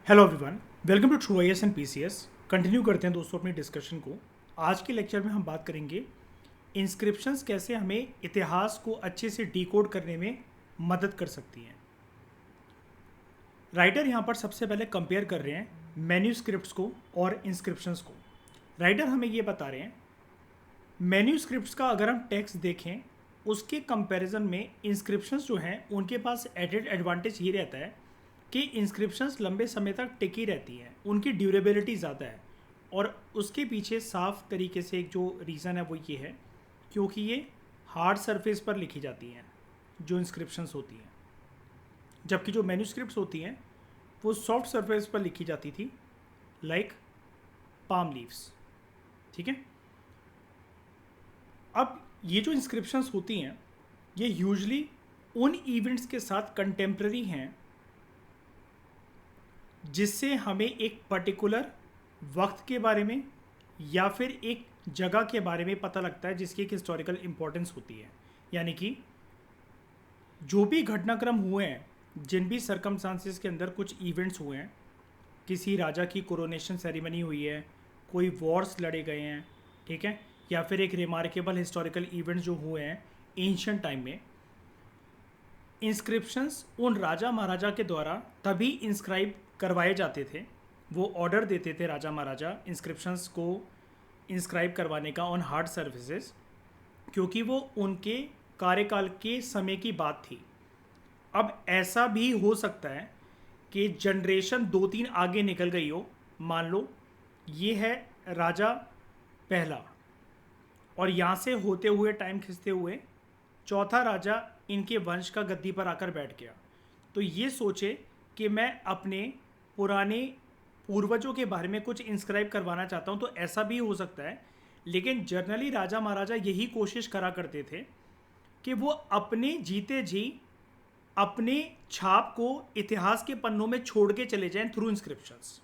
Hello everyone, welcome to true I S and P C S. Continue करते हैं दोस्तों अपनी डिस्कशन को। आज के लेक्चर में हम बात करेंगे इंस्क्रिप्शंस कैसे हमें इतिहास को अच्छे से डिकोड करने में मदद कर सकती हैं। राइटर यहाँ पर सबसे पहले कंपेयर कर रहे हैं मैन्यूस्क्रिप्ट्स को और इंस्क्रिप्शंस को। राइटर हमें ये बता रहे हैं मैन्यूस्क्रिप्ट्स का अगर हम टेक्स्ट देखें उसके कंपैरिजन में इंस्क्रिप्शंस जो हैं उनके पास एडेड एडवांटेज ये रहता है कि इंस्क्रिप्शंस लंबे समय तक टिकी रहती हैं, उनकी ड्यूरेबिलिटी ज़्यादा है। और उसके पीछे साफ तरीके से एक जो रीज़न है वो ये है क्योंकि ये हार्ड सरफेस पर लिखी जाती हैं जो इंस्क्रिप्शंस होती हैं, जबकि जो मैन्यूस्क्रिप्ट्स होती हैं वो सॉफ्ट सरफेस पर लिखी जाती थी, लाइक पाम लीव्स। ठीक है। अब ये जो इंस्क्रिप्शंस होती हैं ये यूजली उन इवेंट्स के साथ कंटेम्प्रेरी हैं जिससे हमें एक पर्टिकुलर वक्त के बारे में या फिर एक जगह के बारे में पता लगता है जिसकी एक हिस्टोरिकल इम्पोर्टेंस होती है। यानी कि जो भी घटनाक्रम हुए हैं, जिन भी सर्कमस्टांसेस के अंदर कुछ इवेंट्स हुए हैं, किसी राजा की कोरोनेशन सेरेमनी हुई है, कोई वॉर्स लड़े गए हैं, ठीक है, या फिर एक रिमार्केबल हिस्टोरिकल इवेंट्स जो हुए हैं एंशिएंट टाइम में, इंस्क्रिप्शंस उन राजा महाराजा के द्वारा तभी इंस्क्राइब करवाए जाते थे। वो ऑर्डर देते थे राजा महाराजा इंस्क्रिप्शंस को इंस्क्राइब करवाने का ऑन हार्ड सर्विसेज, क्योंकि वो उनके कार्यकाल के समय की बात थी। अब ऐसा भी हो सकता है कि जनरेशन 2-3 आगे निकल गई हो। मान लो ये है राजा पहला और यहाँ से होते हुए टाइम खिंचते हुए चौथा राजा इनके वंश का गद्दी पर आकर बैठ गया। तो ये सोचे कि मैं अपने पुराने पूर्वजों के बारे में कुछ इंस्क्राइब करवाना चाहता हूँ, तो ऐसा भी हो सकता है। लेकिन जनरली राजा महाराजा यही कोशिश करा करते थे कि वो अपने जीते जी अपने छाप को इतिहास के पन्नों में छोड़ के चले जाएं थ्रू इंस्क्रिप्शंस।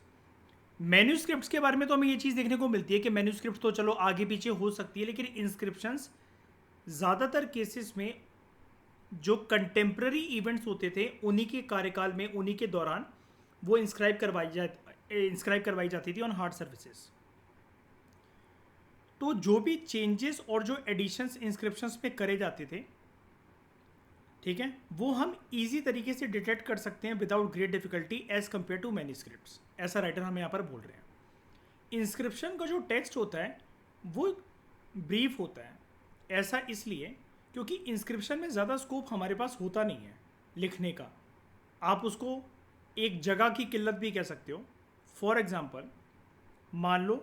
मैन्यूस्क्रिप्ट्स के बारे में तो हमें ये चीज़ देखने को मिलती है कि मैन्यूस्क्रिप्ट तो चलो आगे पीछे हो सकती है, लेकिन इंस्क्रिप्शंस ज़्यादातर केसेस में जो कंटेम्प्रेरी इवेंट्स होते थे उन्हीं के कार्यकाल में, उन्हीं के दौरान वो इंस्क्राइब करवाई जाती थी ऑन हार्ड सर्विसेज। तो जो भी चेंजेस और जो एडिशंस इंस्क्रिप्शंस पे करे जाते थे, ठीक है, वो हम इजी तरीके से डिटेक्ट कर सकते हैं without great difficulty as compare to manuscripts. ऐसा राइटर हमें यहाँ पर बोल रहे हैं। इंस्क्रिप्शन का जो टेक्स्ट होता है वो ब्रीफ होता है। ऐसा इसलिए क्योंकि इंस्क्रिप्शन में ज़्यादा स्कोप हमारे पास होता नहीं है लिखने का। आप उसको एक जगह की किल्लत भी कह सकते हो। फॉर एग्जाम्पल, मान लो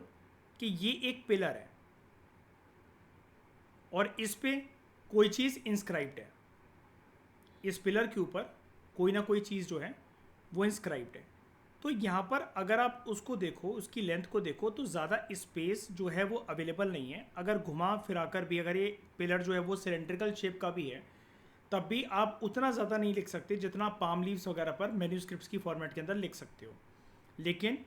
कि ये एक पिलर है और इस पे कोई चीज़ इंस्क्राइब्ड है। इस पिलर के ऊपर कोई ना कोई चीज़ जो है वो इंस्क्राइब्ड है। तो यहाँ पर अगर आप उसको देखो, उसकी लेंथ को देखो, तो ज़्यादा स्पेस जो है वो अवेलेबल नहीं है। अगर घुमा फिराकर भी अगर ये पिलर जो है वो सिलेंड्रिकल शेप का भी है, तब भी आप उतना ज़्यादा नहीं लिख सकते जितना पाम लीव्स वगैरह पर मैन्यूस्क्रिप्ट्स की फॉर्मेट के अंदर लिख सकते हो। लेकिन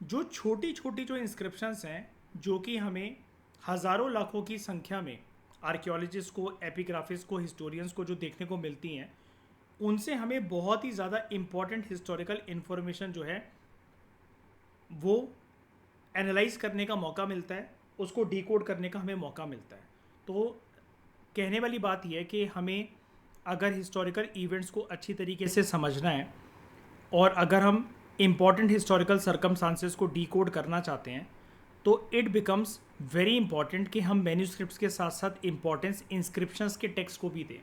जो छोटी छोटी जो इंस्क्रिप्शंस हैं, जो कि हमें हज़ारों लाखों की संख्या में आर्कियोलॉजिस्ट को, एपिग्राफिस्ट को, हिस्टोरियंस को जो देखने को मिलती हैं, उनसे हमें बहुत ही ज़्यादा इम्पॉर्टेंट हिस्टोरिकल इन्फॉर्मेशन जो है वो एनालाइज करने का मौका मिलता है, उसको डिकोड करने का हमें मौका मिलता है। तो कहने वाली बात यह है कि हमें अगर हिस्टोरिकल इवेंट्स को अच्छी तरीके से समझना है और अगर हम इम्पॉर्टेंट हिस्टोरिकल सर्कमस्टांसेस को डिकोड करना चाहते हैं, तो इट बिकम्स वेरी इंपॉर्टेंट कि हम मैन्यूस्क्रिप्ट्स के साथ साथ इम्पॉर्टेंस इंस्क्रिप्शंस के टेक्स्ट को भी दें।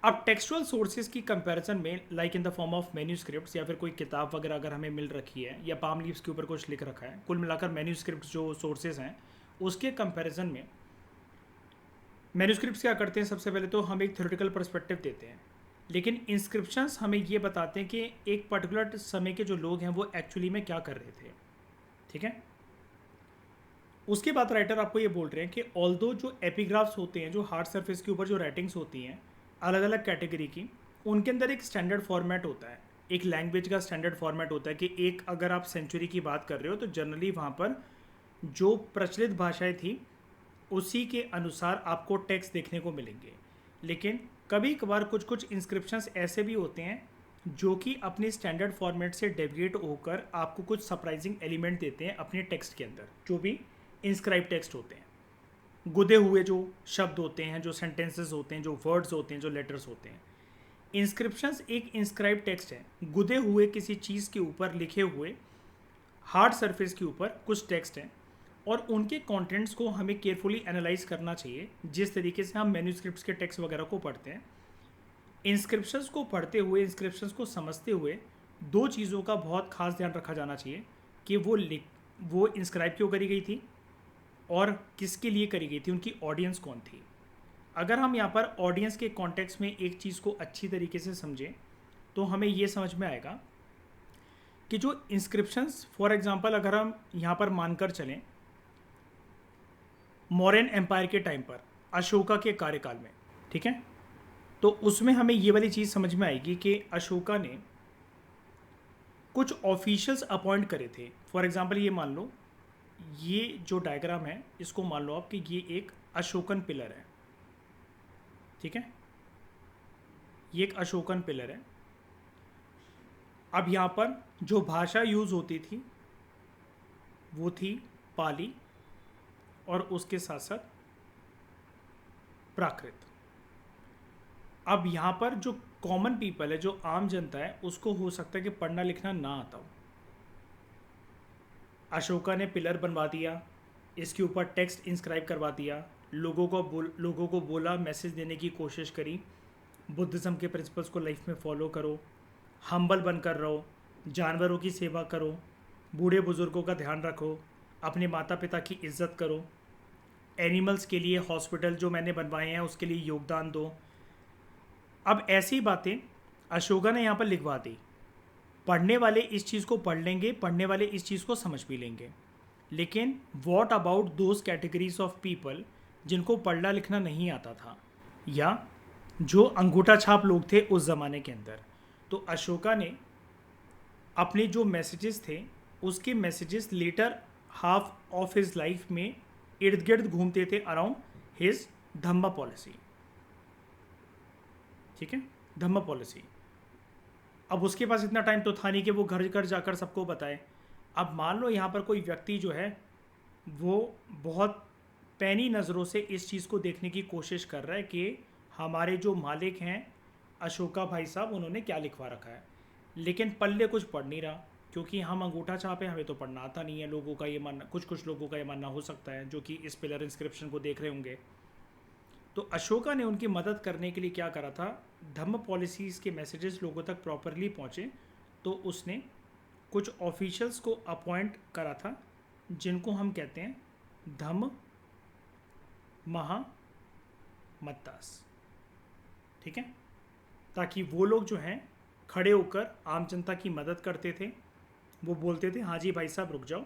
अब टेक्सचुअल सोर्सेज की कंपैरिजन में, like in the form of manuscripts या फिर कोई किताब वगैरह अगर हमें मिल रखी है या पाम लीव्स के ऊपर कुछ लिख रखा है, कुल मिलाकर मैन्यूस्क्रिप्ट्स जो सोर्सेज हैं उसके कंपैरिजन में मैन्यूस्क्रिप्ट्स क्या करते हैं, सबसे पहले तो हम एक थ्योरेटिकल पर्सपेक्टिव देते हैं। लेकिन इंस्क्रिप्शंस हमें ये बताते हैं कि एक पर्टिकुलर समय के जो लोग हैं वो एक्चुअली में क्या कर रहे थे। ठीक है। उसके बाद राइटर आपको ये बोल रहे हैं कि ऑल्दो जो एपिग्राफ्स होते हैं, जो हार्ड सरफेस के ऊपर जो राइटिंग्स होती हैं अलग अलग कैटेगरी की, उनके अंदर एक स्टैंडर्ड फॉर्मेट होता है, एक लैंग्वेज का स्टैंडर्ड फॉर्मेट होता है कि एक अगर आप सेंचुरी की बात कर रहे हो तो जनरली वहाँ पर जो प्रचलित भाषाएं थी उसी के अनुसार आपको टेक्स्ट देखने को मिलेंगे। लेकिन कभी कभार कुछ कुछ इंस्क्रिप्शंस ऐसे भी होते हैं जो कि अपने स्टैंडर्ड फॉर्मेट से डेविएट होकर आपको कुछ सरप्राइजिंग एलिमेंट देते हैं अपने टेक्स्ट के अंदर, जो भी इंस्क्राइब टेक्स्ट होते हैं, गुदे हुए जो शब्द होते हैं, जो सेंटेंसेस होते हैं, जो वर्ड्स होते हैं, जो लेटर्स होते हैं। इंस्क्रिप्शंस एक इंस्क्राइब टेक्स्ट है, गुदे हुए किसी चीज़ के ऊपर लिखे हुए हार्ड सरफेस के ऊपर कुछ टेक्स्ट हैं, और उनके कंटेंट्स को हमें केयरफुली एनालाइज करना चाहिए, जिस तरीके से हम मैन्यूस्क्रिप्ट्स के टेक्स्ट वगैरह को पढ़ते हैं। इंस्क्रिप्शंस को पढ़ते हुए, इंस्क्रिप्शंस को समझते हुए दो चीज़ों का बहुत खास ध्यान रखा जाना चाहिए कि वो इंस्क्राइब क्यों करी गई थी और किसके लिए करी गई थी, उनकी ऑडियंस कौन थी। अगर हम यहाँ पर ऑडियंस के कॉन्टेक्स्ट में एक चीज़ को अच्छी तरीके से समझें तो हमें ये समझ में आएगा कि जो इंस्क्रिप्शंस, फॉर एग्जांपल अगर हम यहाँ पर मानकर चलें मौर्यन एम्पायर के टाइम पर, अशोका के कार्यकाल में, ठीक है, तो उसमें हमें ये वाली चीज़ समझ में आएगी कि अशोका ने कुछ ऑफिशियल्स अपॉइंट करे थे। फॉर एग्जांपल ये मान लो, ये जो डायग्राम है इसको मान लो आप कि ये एक अशोकन पिलर है, ठीक है, ये एक अशोकन पिलर है। अब यहाँ पर जो भाषा यूज़ होती थी वो थी पाली और उसके साथ साथ प्राकृत। अब यहाँ पर जो कॉमन पीपल है, जो आम जनता है, उसको हो सकता है कि पढ़ना लिखना ना आता हो। अशोका ने पिलर बनवा दिया, इसके ऊपर टेक्स्ट इंस्क्राइब करवा दिया, लोगों को बोला, मैसेज देने की कोशिश करी, बुद्धिज़्म के प्रिंसिपल्स को लाइफ में फॉलो करो, हम्बल बनकर रहो, जानवरों की सेवा करो, बूढ़े बुज़ुर्गों का ध्यान रखो, अपने माता पिता की इज्जत करो, एनिमल्स के लिए हॉस्पिटल जो मैंने बनवाए हैं उसके लिए योगदान दो। अब ऐसी बातें अशोका ने यहाँ पर लिखवा दी। पढ़ने वाले इस चीज़ को पढ़ लेंगे, पढ़ने वाले इस चीज़ को समझ भी लेंगे, लेकिन what about those categories of people जिनको पढ़ना लिखना नहीं आता था, या जो अंगूठा छाप लोग थे उस ज़माने के अंदर। तो अशोका ने अपने जो मैसेजेस थे उसके messages later half of his life में इर्द गिर्द घूमते थे अराउंड हिज धम्मा पॉलिसी, ठीक है, धम्मा पॉलिसी। अब उसके पास इतना टाइम तो था नहीं कि वो घर घर जाकर सबको बताए। अब मान लो यहाँ पर कोई व्यक्ति जो है वो बहुत पैनी नज़रों से इस चीज़ को देखने की कोशिश कर रहा है कि हमारे जो मालिक हैं अशोका भाई साहब, उन्होंने क्या लिखवा रखा है, लेकिन पल्ले कुछ पढ़ नहीं रहा, क्योंकि हम अंगूठा छाप है, हमें तो पढ़ना आता नहीं है। लोगों का ये मानना, कुछ लोगों का ये मानना हो सकता है जो कि इस पिलर इंस्क्रिप्शन को देख रहे होंगे। तो अशोका ने उनकी मदद करने के लिए क्या करा था, धम्म पॉलिसीज़ के मैसेजेस लोगों तक प्रॉपरली पहुँचे, तो उसने कुछ ऑफिशियल्स को अपॉइंट करा था जिनको हम कहते हैं धम्म महामत्तास, ठीक है, ताकि वो लोग जो हैं खड़े होकर आम जनता की मदद करते थे। वो बोलते थे, हाँ जी भाई साहब रुक जाओ,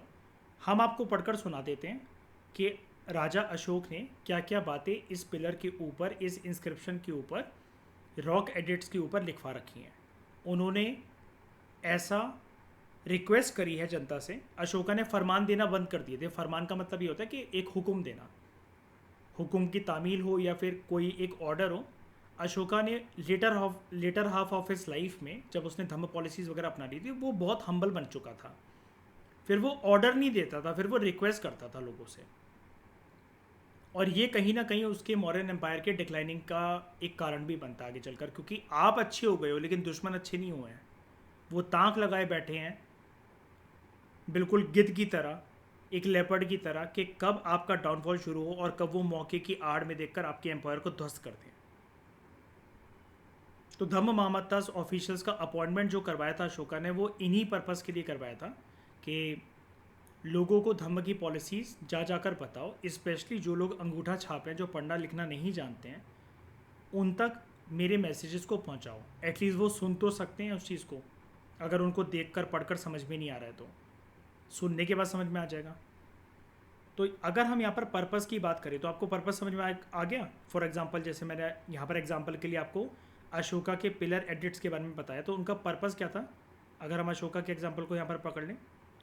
हम आपको पढ़कर सुना देते हैं कि राजा अशोक ने क्या क्या बातें इस पिलर के ऊपर, इस इंस्क्रिप्शन के ऊपर, रॉक एडिट्स के ऊपर लिखवा रखी हैं। उन्होंने ऐसा रिक्वेस्ट करी है जनता से। अशोका ने फरमान देना बंद कर दिए थे। फरमान का मतलब ये होता है कि एक हुक्म देना, हुक्म की तामील हो या फिर कोई एक ऑर्डर हो। अशोका ने later half of his life में जब उसने धम्म पॉलिसीज़ वगैरह अपना ली थी, वो बहुत हम्बल बन चुका था। फिर वो ऑर्डर नहीं देता था, फिर वो रिक्वेस्ट करता था लोगों से, और ये कहीं ना कहीं उसके मौर्यन एम्पायर के डिक्लाइनिंग का एक कारण भी बनता आगे चलकर, क्योंकि आप अच्छे हो गए हो लेकिन दुश्मन अच्छे नहीं हुए हैं। वो ताक लगाए बैठे हैं बिल्कुल गिद्ध की तरह, एक लेपर्ड की तरह, कि कब आपका डाउनफॉल शुरू हो और कब वो मौके की आड़ में देखकर आपके एम्पायर को ध्वस्त कर दें। तो धम्म महामत्तास ऑफिशियल्स का अपॉइंटमेंट जो करवाया था अशोका ने, वो इन्हीं पर्पज़ के लिए करवाया था कि लोगों को धम्म की पॉलिसीज़ जा जाकर बताओ, स्पेशली जो लोग अंगूठा छाप हैं, जो पढ़ना लिखना नहीं जानते हैं, उन तक मेरे मैसेजेस को पहुंचाओ। एटलीस्ट वो सुन तो सकते हैं उस चीज़ को, अगर उनको देखकर पढ़कर समझ में नहीं आ रहा है तो सुनने के बाद समझ में आ जाएगा। तो अगर हम यहाँ पर पर्पज़ की बात करें तो आपको पर्पज़ समझ में आ गया। फॉर एग्जांपल, जैसे मैंने यहाँ पर एग्जांपल के लिए आपको अशोका के पिलर एडिट्स के बारे में बताया, तो उनका पर्पज़ क्या था। अगर हम अशोका के एग्जांपल को यहाँ पर पकड़ लें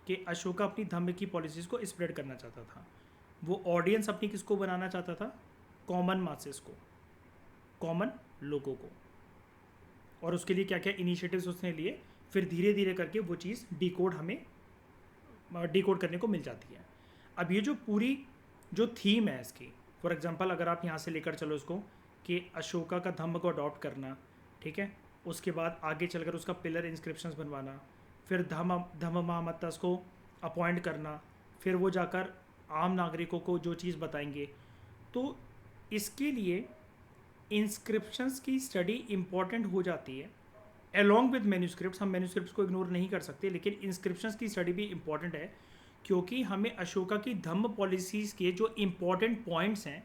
कि अशोका अपनी धम्म की पॉलिसीज़ को स्प्रेड करना चाहता था। वो ऑडियंस अपनी किसको बनाना चाहता था, कॉमन मासेस को, कॉमन लोगों को। और उसके लिए क्या क्या इनिशिएटिव्स उसने लिए, फिर धीरे धीरे करके वो चीज़ डिकोड करने को मिल जाती है। अब ये जो पूरी जो थीम है इसकी, फॉर एग्जांपल अगर आप यहाँ से लेकर चलो इसको कि अशोका का धम्म को अडॉप्ट करना, ठीक है, उसके बाद आगे चलकर उसका पिलर इंस्क्रिप्शंस बनवाना, फिर धम्म महामत्तास को अपॉइंट करना, फिर वो जाकर आम नागरिकों को जो चीज़ बताएंगे। तो इसके लिए इंस्क्रिप्शंस की स्टडी इम्पॉर्टेंट हो जाती है अलॉन्ग विद मैन्यूस्क्रिप्ट्स। हम मैन्यूस्क्रिप्ट्स को इग्नोर नहीं कर सकते, लेकिन इंस्क्रिप्शंस की स्टडी भी इम्पॉर्टेंट है, क्योंकि हमें अशोका की धम्म पॉलिसीज़ के जो इम्पॉर्टेंट पॉइंट्स हैं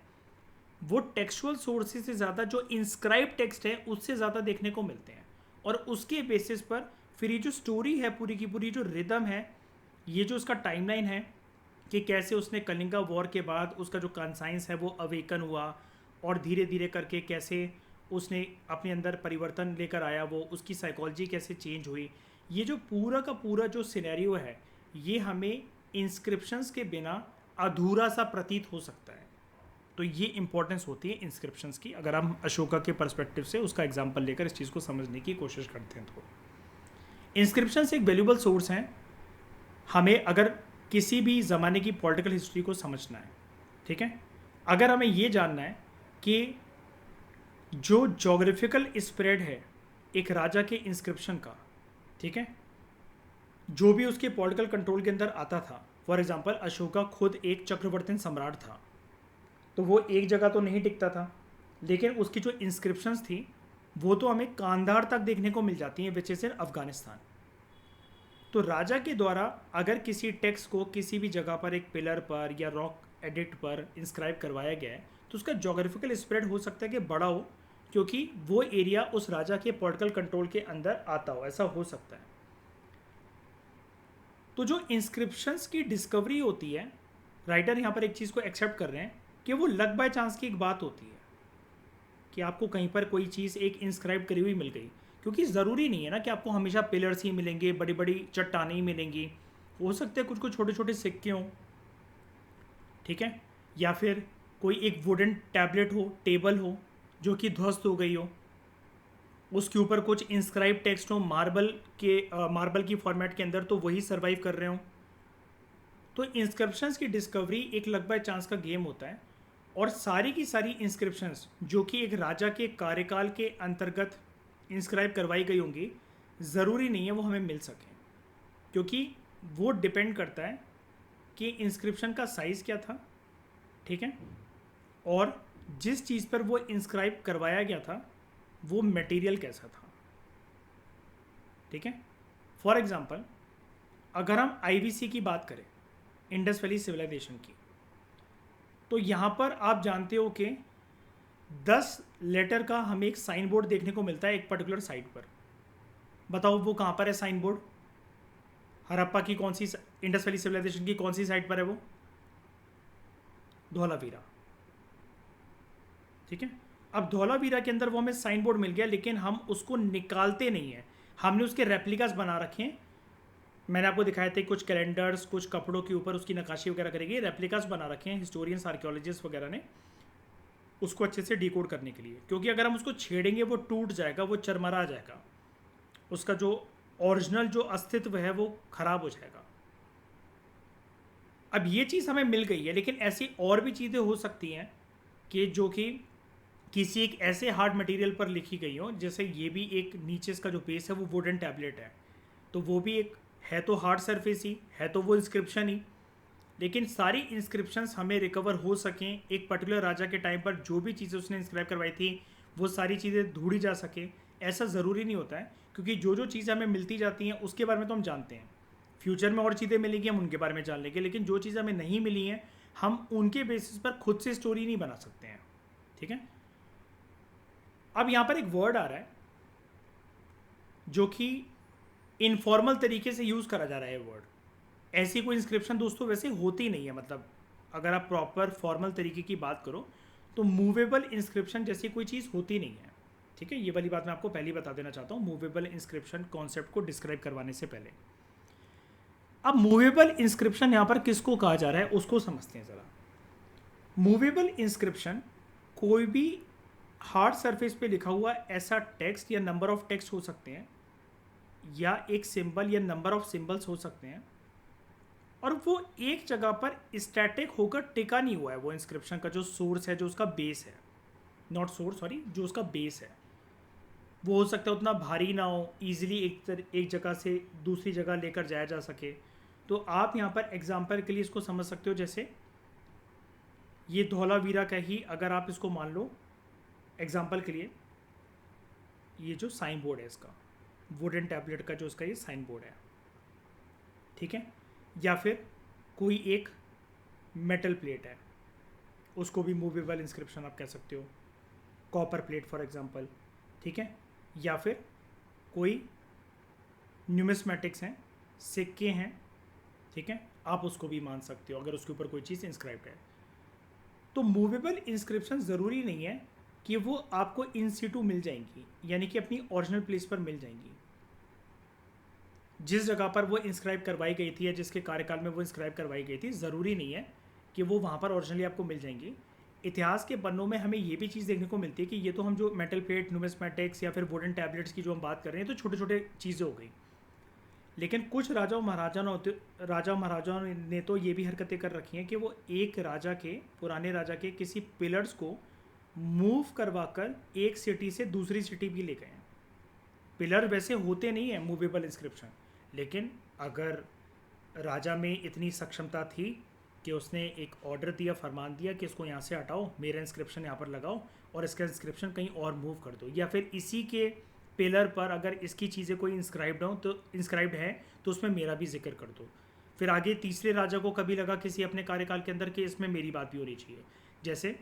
वो टेक्सुअल सोर्सेज से ज़्यादा जो इंस्क्राइब टेक्स्ट है उससे ज़्यादा देखने को मिलते हैं। और उसके बेसिस पर फिर ये जो स्टोरी है पूरी की पूरी, जो रिदम है, ये जो उसका टाइमलाइन है कि कैसे उसने कलिंगा वॉर के बाद उसका जो कॉन्साइंस है वो अवेकन हुआ, और धीरे धीरे करके कैसे उसने अपने अंदर परिवर्तन लेकर आया, वो उसकी साइकोलॉजी कैसे चेंज हुई, ये जो पूरा का पूरा जो सिनेरियो है ये हमें इंस्क्रिप्शंस के बिना अधूरा सा प्रतीत हो सकता है। तो ये इंपॉर्टेंस होती है इंस्क्रिप्शंस की, अगर हम अशोका के पर्सपेक्टिव से उसका एग्जाम्पल लेकर इस चीज़ को समझने की कोशिश करते हैं। तो इंस्क्रिप्शंस एक वैल्यूबल सोर्स हैं हमें अगर किसी भी ज़माने की पॉलिटिकल हिस्ट्री को समझना है, ठीक है। अगर हमें ये जानना है कि जो जोग्राफिकल स्प्रेड है एक राजा के इंस्क्रिप्शन का, ठीक है, जो भी उसके पॉलिटिकल कंट्रोल के अंदर आता था, फॉर एग्जांपल अशोका खुद एक चक्रवर्ती सम्राट था, तो वो एक जगह तो नहीं टिकता था, लेकिन उसकी जो इंस्क्रिप्शंस थी वो तो हमें कांधार तक देखने को मिल जाती हैं, विच इज़ इन अफगानिस्तान। तो राजा के द्वारा अगर किसी टेक्स्ट को किसी भी जगह पर एक पिलर पर या रॉक एडिक्ट पर इंस्क्राइब करवाया गया है तो उसका जोग्राफिकल स्प्रेड हो सकता है कि बड़ा हो, क्योंकि वो एरिया उस राजा के पॉलिटिकल कंट्रोल के अंदर आता हो, ऐसा हो सकता है। तो जो इंस्क्रिप्शंस की डिस्कवरी होती है, राइटर यहाँ पर एक चीज़ को एक्सेप्ट कर रहे हैं कि वो लक बाय चांस की एक बात होती है कि आपको कहीं पर कोई चीज़ एक इंस्क्राइब करी हुई मिल गई, क्योंकि ज़रूरी नहीं है ना कि आपको हमेशा पिलर्स ही मिलेंगे, बड़ी बड़ी चट्टानें ही मिलेंगी, हो सकते हैं कुछ कुछ छोटे छोटे सिक्के हों, ठीक है, या फिर कोई एक वुडन टैबलेट हो, टेबल हो जो कि ध्वस्त हो गई हो, उसके ऊपर कुछ इंस्क्राइब टेक्स्ट हो मार्बल की फॉर्मेट के अंदर, तो वही सर्वाइव कर रहे हो। तो इंस्क्रिप्शंस की डिस्कवरी एक लक बाय चांस का गेम होता है, और सारी की सारी इंस्क्रिप्शंस जो कि एक राजा के कार्यकाल के अंतर्गत इंस्क्राइब करवाई गई होंगी, ज़रूरी नहीं है वो हमें मिल सकें, क्योंकि वो डिपेंड करता है कि इंस्क्रिप्शन का साइज़ क्या था, ठीक है, और जिस चीज़ पर वो इंस्क्राइब करवाया गया था वो मटेरियल कैसा था, ठीक है। फॉर एग्जांपल अगर हम आईवीसी की बात करें, इंडस वैली सिविलाइजेशन की, तो यहाँ पर आप जानते हो कि 10 लेटर का हमें एक साइन बोर्ड देखने को मिलता है एक पर्टिकुलर साइट पर। बताओ वो कहाँ पर है साइन बोर्ड? हड़प्पा की कौन सी, इंडस वैली सिविलाइजेशन की कौन सी साइट पर है वो? धौलावीरा, ठीक है। अब धौलावीरा के अंदर वो हमें साइन बोर्ड मिल गया, लेकिन हम उसको निकालते नहीं हैं, हमने उसके रेप्लिकास बना रखे हैं। मैंने आपको दिखाए थे कुछ कैलेंडर्स, कुछ कपड़ों के ऊपर उसकी नक्काशी वगैरह करेगी, रेप्लिकास बना रखे हैं हिस्टोरियंस, आर्कियोलॉजिस्ट वगैरह ने, उसको अच्छे से डिकोड करने के लिए, क्योंकि अगर हम उसको छेड़ेंगे वो टूट जाएगा, वो चरमरा जाएगा, उसका जो ओरिजिनल जो अस्तित्व है वो खराब हो जाएगा। अब ये चीज़ हमें मिल गई है, लेकिन ऐसी और भी चीज़ें हो सकती हैं कि जो कि किसी एक ऐसे हार्ड मटेरियल पर लिखी गई हो, जैसे ये भी एक नीचे इसका जो बेस है वो वुडन टैबलेट है, तो वो भी एक है तो हार्ड सरफेस ही है, तो वो इंस्क्रिप्शन ही, लेकिन सारी इंस्क्रिप्शंस हमें रिकवर हो सकें एक पर्टिकुलर राजा के टाइम पर, जो भी चीज़ें उसने इंस्क्राइब करवाई थी वो सारी चीज़ें ढूंढी जा सके, ऐसा ज़रूरी नहीं होता है, क्योंकि जो जो चीज़ें हमें मिलती जाती हैं उसके बारे में तो हम जानते हैं, फ्यूचर में और चीज़ें मिलेंगी हम उनके बारे में जान लेंगे, लेकिन जो चीज़ें हमें नहीं मिली हैं हम उनके बेसिस पर खुद से स्टोरी नहीं बना सकते हैं, ठीक है। अब यहाँ पर एक वर्ड आ रहा है जो कि इनफॉर्मल तरीके से यूज़ करा जा रहा है वर्ड। ऐसी कोई इंस्क्रिप्शन दोस्तों वैसे होती नहीं है, मतलब अगर आप प्रॉपर फॉर्मल तरीके की बात करो तो मूवेबल इंस्क्रिप्शन जैसी कोई चीज़ होती नहीं है, ठीक है। ये वाली बात मैं आपको पहले ही बता देना चाहता हूँ मूवेबल इंस्क्रिप्शन कॉन्सेप्ट को डिस्क्राइब करवाने से पहले। अब मूवेबल इंस्क्रिप्शन यहाँ पर किसको कहा जा रहा है उसको समझते हैं ज़रा। मूवेबल इंस्क्रिप्शन कोई भी हार्ड सरफेस पे लिखा हुआ ऐसा टेक्स्ट या नंबर ऑफ टेक्स्ट हो सकते हैं, या एक सिंबल या नंबर ऑफ सिंबल्स हो सकते हैं, और वो एक जगह पर स्टैटिक होकर टिका नहीं हुआ है। वो इंस्क्रिप्शन का जो सोर्स है, जो उसका बेस है, नॉट सोर्स सॉरी, जो उसका बेस है, वो हो सकता है उतना भारी ना हो, ईजिली एक जगह से दूसरी जगह लेकर जाया जा सके। तो आप यहाँ पर एग्जाम्पल के लिए इसको समझ सकते हो, जैसे ये धौलावीरा का ही अगर आप इसको मान लो एग्जाम्पल के लिए, ये जो साइन बोर्ड है इसका, वुडन टैबलेट का जो उसका ये साइन बोर्ड है, ठीक है, या फिर कोई एक मेटल प्लेट है, उसको भी मूवेबल इंस्क्रिप्शन आप कह सकते हो, कॉपर प्लेट फॉर एग्जांपल, ठीक है, या फिर कोई न्यूमिस्मेटिक्स हैं, सिक्के हैं, ठीक है, आप उसको भी मान सकते हो अगर उसके ऊपर कोई चीज़ इंस्क्राइब्ड है। तो मूवेबल इंस्क्रिप्शन ज़रूरी नहीं है कि वो आपको इन सीटू मिल जाएंगी, यानी कि अपनी ओरिजिनल प्लेस पर मिल जाएंगी। जिस जगह पर वो इंस्क्राइब करवाई गई थी या जिसके कार्यकाल में वो इंस्क्राइब करवाई गई थी, ज़रूरी नहीं है कि वो वहाँ पर ओरिजिनली आपको मिल जाएंगी। इतिहास के पन्नों में हमें ये भी चीज़ देखने को मिलती है कि ये तो हम जो मेटल प्लेट, न्यूमिस्मेटिक्स या फिर वुडन टैबलेट्स की जो हम बात कर रहे हैं, तो छोटे छोटे चीज़ें हो गई, लेकिन कुछ राजाओं महाराजाओं ने तो ये भी हरकतें कर रखी हैं कि वो एक राजा के, पुराने राजा के किसी पिलर्स को मूव करवा कर एक सिटी से दूसरी सिटी भी ले गए हैं। पिलर वैसे होते नहीं हैं मूवेबल इंस्क्रिप्शन, लेकिन अगर राजा में इतनी सक्षमता थी कि उसने एक ऑर्डर दिया, फरमान दिया कि इसको यहाँ से हटाओ, मेरा इंस्क्रिप्शन यहाँ पर लगाओ और इसका इंस्क्रिप्शन कहीं और मूव कर दो, या फिर इसी के पिलर पर अगर इसकी चीज़ें कोई इंस्क्राइब्ड है तो उसमें मेरा भी जिक्र कर दो। फिर आगे तीसरे राजा को कभी लगा किसी अपने कार्यकाल के अंदर कि इसमें मेरी बात भी होनी चाहिए। जैसे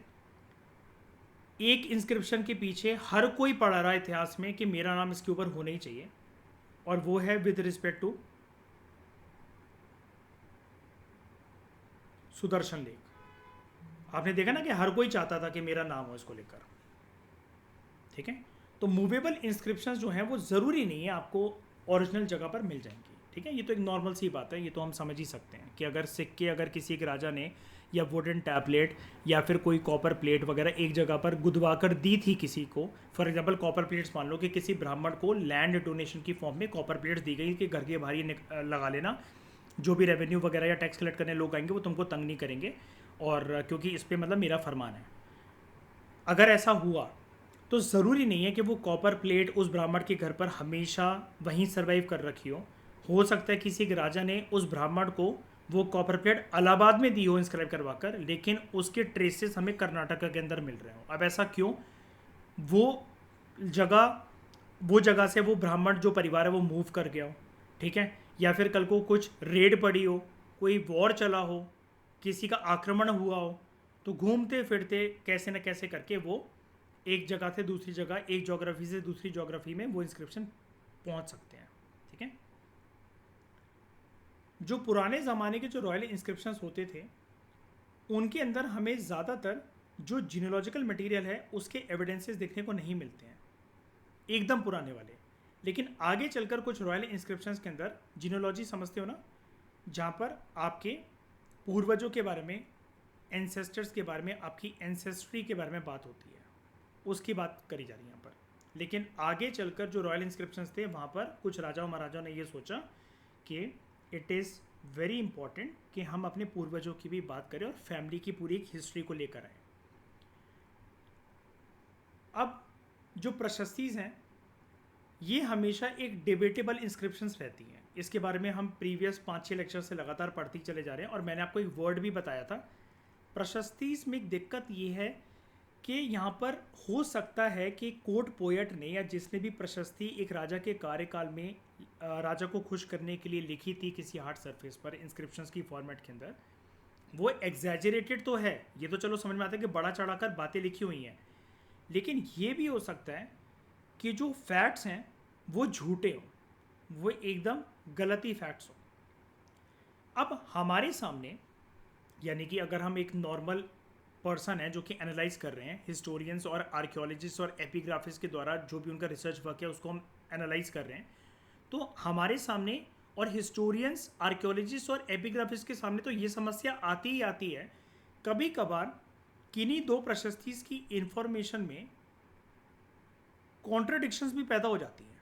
एक इंस्क्रिप्शन के पीछे हर कोई पढ़ रहा है इतिहास में कि मेरा नाम इसके ऊपर होना ही चाहिए, और वो है with respect to Sudarshan lake. आपने देखा ना कि हर कोई चाहता था कि मेरा नाम हो इसको लेकर, ठीक है। तो मूवेबल इंस्क्रिप्शंस जो हैं वो ज़रूरी नहीं है आपको ओरिजिनल जगह पर मिल जाएंगी, ठीक है। ये तो एक नॉर्मल सी बात है, ये तो हम समझ ही सकते हैं कि अगर सिक्के, अगर किसी एक राजा ने या वुडन टैबलेट या फिर कोई कॉपर प्लेट वगैरह एक जगह पर गुदवा कर दी थी किसी को, फॉर एग्जांपल कॉपर प्लेट्स मान लो कि किसी ब्राह्मण को लैंड डोनेशन की फॉर्म में कॉपर प्लेट्स दी गई कि घर के बाहर ये लगा लेना, जो भी रेवेन्यू वगैरह या टैक्स कलेक्ट करने लोग आएंगे वो तुमको तंग नहीं करेंगे, और क्योंकि इस पर मतलब मेरा फरमान है। अगर ऐसा हुआ तो ज़रूरी नहीं है कि वो कॉपर प्लेट उस ब्राह्मण के घर पर हमेशा वहीं सर्वाइव कर रखी हो सकता है किसी एक राजा ने उस ब्राह्मण को वो कॉपर प्लेट इलाहाबाद में दी हो इंस्क्राइब करवा कर, लेकिन उसके ट्रेसेस हमें कर्नाटक के अंदर मिल रहे हो। अब ऐसा क्यों? वो जगह से वो ब्राह्मण जो परिवार है वो मूव कर गया हो, ठीक है, या फिर कल को कुछ रेड पड़ी हो, कोई वॉर चला हो, किसी का आक्रमण हुआ हो, तो घूमते फिरते कैसे न कैसे करके वो एक जगह से दूसरी जगह, एक ज्योग्राफी से दूसरी ज्योग्राफी में वो इंस्क्रिप्शन पहुंच सकते हैं, ठीक है। जो पुराने ज़माने के जो रॉयल इंस्क्रिप्शंस होते थे उनके अंदर हमें ज़्यादातर जो जीनोलॉजिकल मटेरियल है उसके एविडेंसेस देखने को नहीं मिलते हैं, एकदम पुराने वाले। लेकिन आगे चलकर कुछ रॉयल इंस्क्रिप्शंस के अंदर जीनोलॉजी समझते हो ना, जहाँ पर आपके पूर्वजों के बारे में, एंसेस्टर्स के बारे में, आपकी एंसेस्ट्री के बारे में बात होती है, उसकी बात करी जा रही है यहाँ पर। लेकिन आगे चलकर जो रॉयल इंस्क्रिप्शंस थे वहाँ पर कुछ राजाओं महाराजाओं ने ये सोचा कि इट इज़ वेरी इंपॉर्टेंट कि हम अपने पूर्वजों की भी बात करें और फैमिली की पूरी एक हिस्ट्री को लेकर आए। अब जो प्रशस्तिज हैं ये हमेशा एक डिबेटेबल इंस्क्रिप्शंस रहती हैं, इसके बारे में हम प्रीवियस 5-6 लेक्चर से लगातार पढ़ते ही चले जा रहे हैं, और मैंने आपको एक वर्ड भी बताया था। प्रशस्तिज में एक दिक्कत ये है कि यहाँ पर हो सकता है कि कोर्ट पोएट ने या जिसने भी प्रशस्ति एक राजा के कार्यकाल में राजा को खुश करने के लिए लिखी थी किसी हार्ड सरफेस पर इंस्क्रिप्शंस की फॉर्मेट के अंदर, वो एग्जैजरेटेड तो है, ये तो चलो समझ में आता है कि बड़ा चढ़ाकर बातें लिखी हुई हैं, लेकिन ये भी हो सकता है कि जो फैक्ट्स हैं वो झूठे हो, वो एकदम गलती फैक्ट्स हो। अब हमारे सामने, यानी कि अगर हम एक नॉर्मल पर्सन है जो कि एनालाइज कर रहे हैं, हिस्टोरियंस और आर्कियोलॉजिस्ट और एपिग्राफिस्ट के द्वारा जो भी उनका रिसर्च वर्क है उसको हम एनालाइज कर रहे हैं, तो हमारे सामने और हिस्टोरियंस, आर्कियोलॉजिस्ट और एपिग्राफिस्ट के सामने तो ये समस्या आती ही आती है कभी कभार किन्हीं दो प्रशस्तिस की इंफॉर्मेशन में कॉन्ट्रडिक्शंस भी पैदा हो जाती हैं।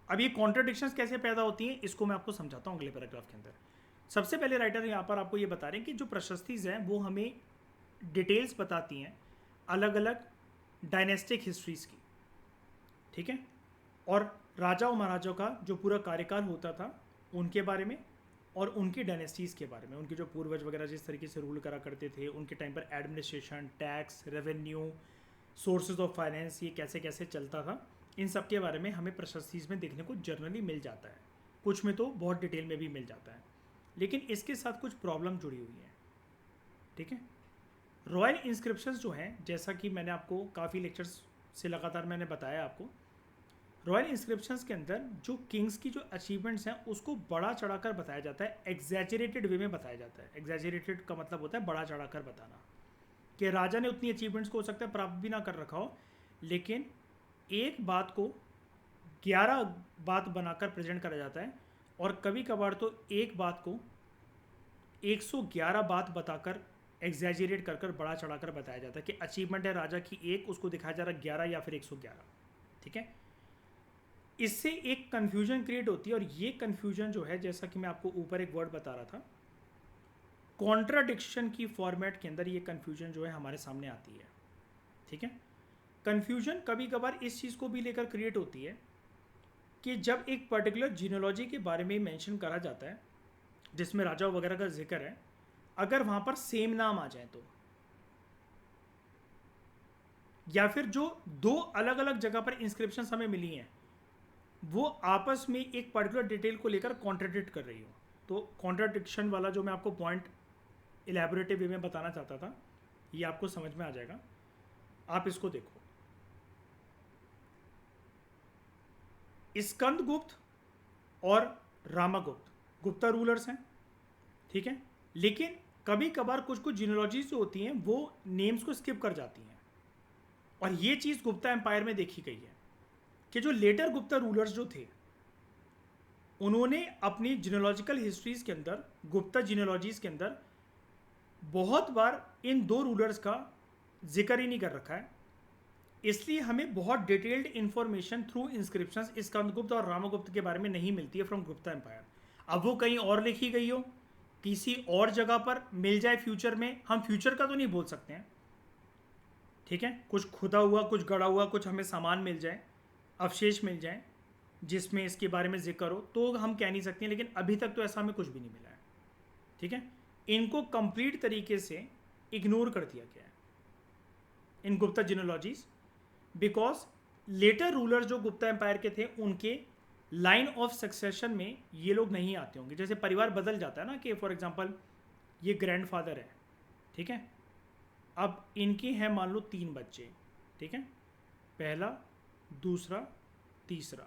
अब ये कॉन्ट्रडिक्शंस कैसे पैदा होती हैं इसको मैं आपको समझाता हूँ अगले पैराग्राफ के अंदर। सबसे पहले राइटर यहाँ पर आपको ये बता रहे हैं कि जो प्रशस्तिज हैं वो हमें डिटेल्स बताती हैं अलग अलग डायनेस्टिक हिस्ट्रीज की, ठीक है, और राजा और महाराजाओं का जो पूरा कार्यकाल होता था उनके बारे में और उनकी डायनेस्टीज़ के बारे में, उनके जो पूर्वज वगैरह जिस तरीके से रूल करा करते थे, उनके टाइम पर administration, tax, revenue, sources of finance, ये कैसे कैसे चलता था, इन सब के बारे में हमें प्रशस्तिज में देखने को जनरली मिल जाता है। कुछ में तो बहुत डिटेल में भी मिल जाता है, लेकिन इसके साथ कुछ प्रॉब्लम जुड़ी हुई है, ठीक है। रॉयल इंस्क्रिप्शंस जो हैं, जैसा कि मैंने आपको काफ़ी लेक्चर्स से लगातार मैंने बताया आपको, रॉयल इंस्क्रिप्शंस के अंदर जो किंग्स की जो अचीवमेंट्स हैं उसको बड़ा चढ़ाकर बताया जाता है, एग्जैजरेटेड वे में बताया जाता है। एग्जैजरेटेड का मतलब होता है बड़ा चढ़ाकर बताना, कि राजा ने उतनी अचीवमेंट्स को हो सकता है प्राप्त भी ना कर रखा हो, लेकिन एक बात को 11 बात बनाकर प्रेजेंट करा जाता है, और कभी कभार तो एक बात को 111 बात बताकर एग्जैजरेट कर बड़ा चढ़ाकर बताया जाता है कि अचीवमेंट है राजा की एक, उसको दिखाया जा रहा है 11 या फिर 111, ठीक है। इससे एक कन्फ्यूजन क्रिएट होती है, और ये कन्फ्यूजन जो है, जैसा कि मैं आपको ऊपर एक वर्ड बता रहा था, कॉन्ट्राडिक्शन की फॉर्मेट के अंदर ये कन्फ्यूजन जो है हमारे सामने आती है, ठीक है। कन्फ्यूजन कभी कभार इस चीज़ को भी लेकर क्रिएट होती है कि जब एक पर्टिकुलर जीनोलॉजी के बारे में मेंशन करा जाता है जिसमें राजा वगैरह का जिक्र है, अगर वहाँ पर सेम नाम आ जाए तो, या फिर जो दो अलग अलग जगह पर इंस्क्रिप्शंस हमें मिली हैं वो आपस में एक पर्टिकुलर डिटेल को लेकर कॉन्ट्राडिक्ट कर रही हो, तो कॉन्ट्राडिक्शन वाला जो मैं आपको पॉइंट इलेबोरेटिव वे में बताना चाहता था ये आपको समझ में आ जाएगा। आप इसको देखो, स्कंदगुप्त और रामागुप्त गुप्ता रूलर्स हैं, ठीक है, लेकिन कभी कभार कुछ कुछ जीनोलॉजीज जो होती हैं वो नेम्स को स्किप कर जाती हैं, और ये चीज़ गुप्ता एम्पायर में देखी गई है कि जो लेटर गुप्ता रूलर्स जो थे उन्होंने अपनी जीनोलॉजिकल हिस्ट्रीज के अंदर, गुप्ता जीनोलॉजीज के अंदर बहुत बार इन दो रूलर्स का जिक्र ही नहीं कर रखा है, इसलिए हमें बहुत detailed information through inscriptions Skandagupta और रामगुप्त के बारे में नहीं मिलती है फ्रॉम गुप्ता एम्पायर। अब वो कहीं और लिखी गई हो, किसी और जगह पर मिल जाए फ्यूचर में, हम फ्यूचर का तो नहीं बोल सकते हैं, ठीक है, कुछ खुदा हुआ, कुछ गड़ा हुआ, कुछ हमें सामान मिल जाए, अवशेष मिल जाए जिसमें इसके बारे में जिक्र हो, तो हम कह नहीं सकते हैं, लेकिन अभी तक तो ऐसा हमें कुछ भी नहीं मिला है, ठीक है। इनको कंप्लीट तरीके से इग्नोर कर दिया गया है इन गुप्ता जीनोलॉजीज, बिकॉज लेटर रूलर जो गुप्ता एम्पायर के थे उनके लाइन ऑफ सक्सेशन में ये लोग नहीं आते होंगे। जैसे परिवार बदल जाता है ना, कि फॉर एग्जांपल ये ग्रैंडफादर है, ठीक है, अब इनके हैं मान लो 3 बच्चे, ठीक है, पहला, दूसरा, तीसरा,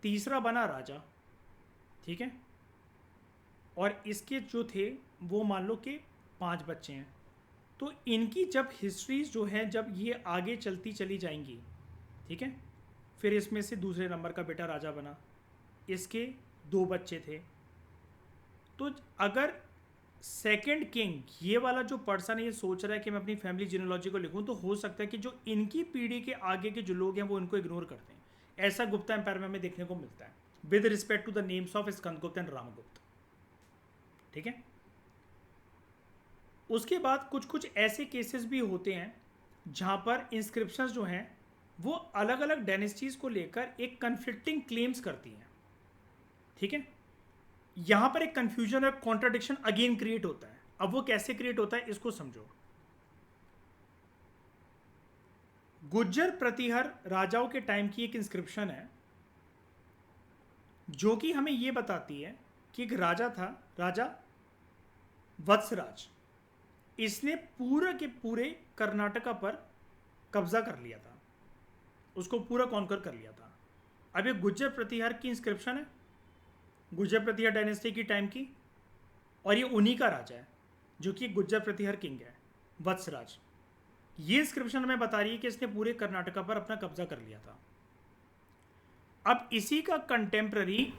तीसरा बना राजा, ठीक है, और इसके जो थे वो मान लो कि 5 बच्चे हैं, तो इनकी जब हिस्ट्रीज जो है जब ये आगे चलती चली जाएंगी, ठीक है, फिर इसमें से दूसरे नंबर का बेटा राजा बना, इसके 2 बच्चे थे, तो अगर सेकंड किंग ये वाला जो पर्सन है ये सोच रहा है कि मैं अपनी फैमिली जीनोलॉजी को लिखूं, तो हो सकता है कि जो इनकी पीढ़ी के आगे के जो लोग हैं वो इनको इग्नोर करते हैं। ऐसा गुप्ता एम्पायर में हमें देखने को मिलता है with respect to the names of Skandagupta and Ramagupta, ठीक है। उसके बाद कुछ कुछ ऐसे केसेस भी होते हैं जहां पर इंस्क्रिप्शंस जो हैं वो अलग अलग डायनेस्टीज को लेकर एक कन्फ्लिक्टिंग क्लेम्स करती हैं, ठीक है। यहां पर एक कंफ्यूजन और कॉन्ट्राडिक्शन अगेन क्रिएट होता है। अब वो कैसे क्रिएट होता है इसको समझो। गुज्जर प्रतिहर राजाओं के टाइम की एक इंस्क्रिप्शन है जो कि हमें यह बताती है कि एक राजा था, राजा वत्सराज, इसने पूरा के पूरे कर्नाटका पर कब्जा कर लिया था, उसको पूरा कॉन्कर कर लिया था। अब ये गुज्जर प्रतिहार की इंस्क्रिप्शन है, गुज्जर प्रतिहार डायनेस्टी की टाइम की, और ये उन्हीं का राजा है जो कि गुज्जर प्रतिहार किंग है, वत्सराज। ये इंस्क्रिप्शन हमें बता रही है कि इसने पूरे कर्नाटका पर अपना कब्जा कर लिया था। अब इसी का कंटेम्प्ररी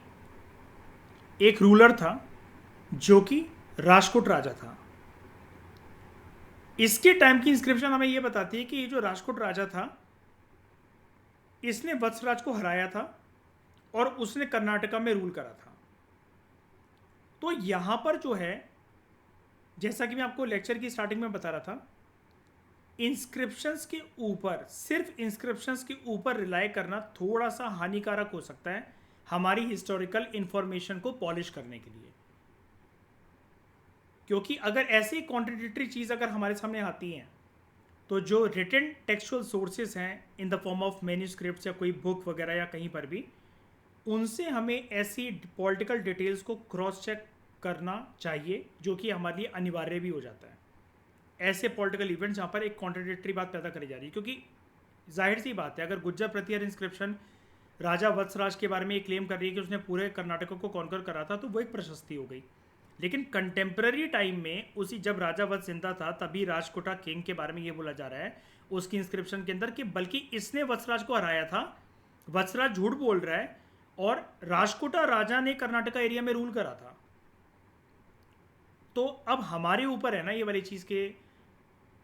एक रूलर था जो कि राजकोट राजा था। इसके टाइम की इंस्क्रिप्शन हमें यह बताती है कि ये जो राजकोट राजा था इसने वत्सराज को हराया था और उसने कर्नाटका में रूल करा था। तो यहाँ पर जो है, जैसा कि मैं आपको लेक्चर की स्टार्टिंग में बता रहा था, इंस्क्रिप्शंस के ऊपर, सिर्फ इंस्क्रिप्शंस के ऊपर रिलाई करना थोड़ा सा हानिकारक हो सकता है हमारी हिस्टोरिकल इंफॉर्मेशन को पॉलिश करने के लिए। क्योंकि अगर ऐसी कॉन्ट्रडिक्टरी चीज़ अगर हमारे सामने आती है, तो जो रिटन टेक्सचुअल सोर्सेज हैं in the form of manuscripts या कोई बुक वगैरह या कहीं पर भी, उनसे हमें ऐसी पॉलिटिकल डिटेल्स को क्रॉस चेक करना चाहिए, जो कि हमारे लिए अनिवार्य भी हो जाता है ऐसे पॉलिटिकल इवेंट्स जहाँ पर एक कॉन्ट्रडिक्टरी बात पैदा करी जा रही है। क्योंकि जाहिर सी बात है, अगर गुज्जर प्रतिहार इंस्क्रिप्शन राजा वत्सराज के बारे में ये क्लेम कर रही है कि उसने पूरे कर्नाटक को कॉन्कर करा था, तो वो एक प्रशस्ति हो गई। लेकिन कंटेम्प्रेरी टाइम में, उसी जब राजा वत्स जिंदा था, तभी राजकोटा किंग के बारे में ये बोला जा रहा है उसकी इंस्क्रिप्शन के अंदर कि बल्कि इसने वत्सराज को हराया था, वत्सराज झूठ बोल रहा है और राजकोटा राजा ने कर्नाटका एरिया में रूल करा था। तो अब हमारे ऊपर है ना ये वाली चीज़ के,